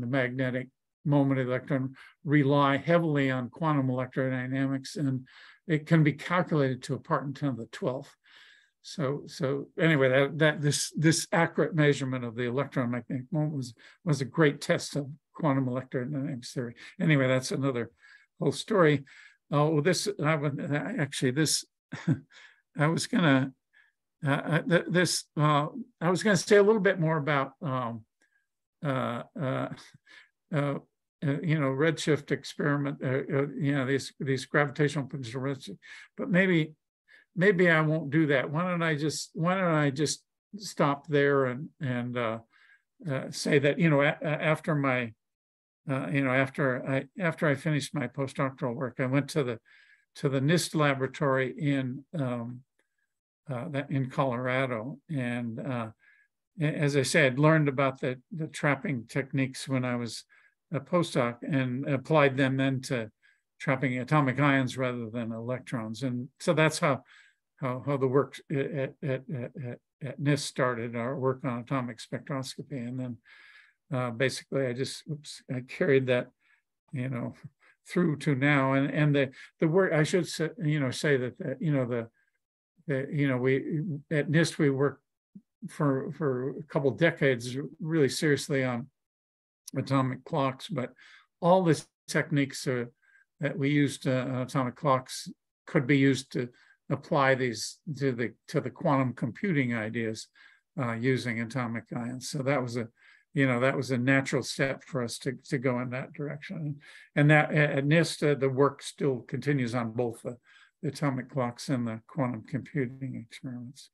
magnetic moment of the electron rely heavily on quantum electrodynamics, and it can be calculated to a part in 10 to the 12th. So anyway, this accurate measurement of the electromagnetic moment was a great test of quantum electrodynamics theory. Anyway, that's another whole story. I was gonna say a little bit more about redshift experiment. These gravitational potential redshift, but maybe I won't do that. Why don't I just stop there and say that after I finished my postdoctoral work, I went to the NIST laboratory in Colorado, and as I said, learned about the trapping techniques when I was a postdoc, and applied them then to trapping atomic ions rather than electrons. And so that's how the work at NIST started, our work on atomic spectroscopy. And then basically I carried that, through to now. And the work, I should say, that we at NIST, we worked for a couple of decades really seriously on atomic clocks, but all the techniques that we used on atomic clocks could be used to apply these to the quantum computing ideas using atomic ions. So that was a natural step for us to go in that direction. And that at NIST, the work still continues on both the atomic clocks and the quantum computing experiments.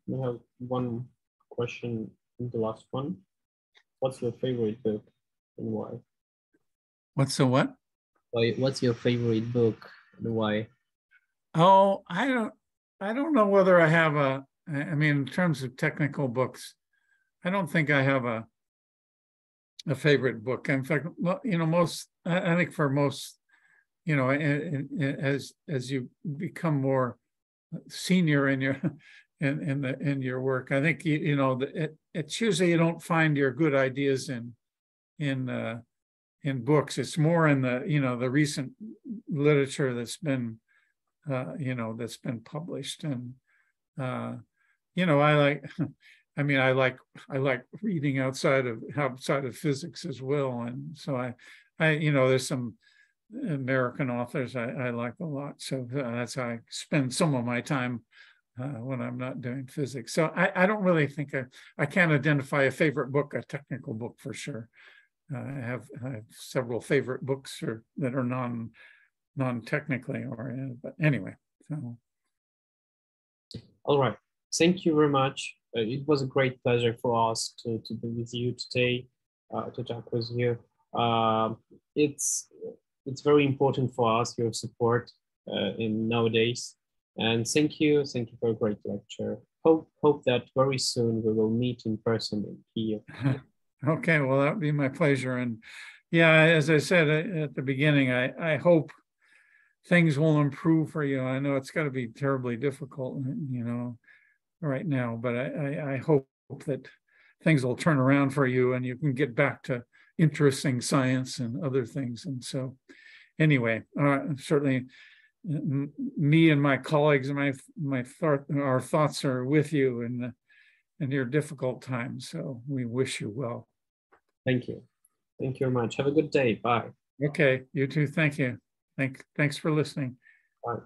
We have one question in the last one. What's your favorite book and why? What's the what? What's your favorite book and why? Oh, I don't know whether I have in terms of technical books, I don't think I have a favorite book. In fact, I think for most, as you become more senior in in your work. I think it's usually you don't find your good ideas in books. It's more in the recent literature that's been that's been published. And I like reading outside of physics as well. And so I there's some American authors I like a lot. So that's how I spend some of my time when I'm not doing physics. So I don't really think I can't identify a favorite book, a technical book for sure. I have several favorite books that are non-technically oriented, but anyway. So. All right, thank you very much. It was a great pleasure for us to be with you today, to talk with you. It's very important for us, your support in nowadays. And thank you for a great lecture. Hope that very soon we will meet in person in Kyiv. Okay, well, that would be my pleasure. And yeah, as I said at the beginning, I hope things will improve for you. I know it's got to be terribly difficult, right now, but I hope that things will turn around for you and you can get back to interesting science and other things. And so anyway, certainly me and my colleagues and our thoughts are with you in your difficult times. So we wish you well. Thank you. Thank you very much. Have a good day. Bye. Okay, you too. Thank you. Thanks for listening. Bye.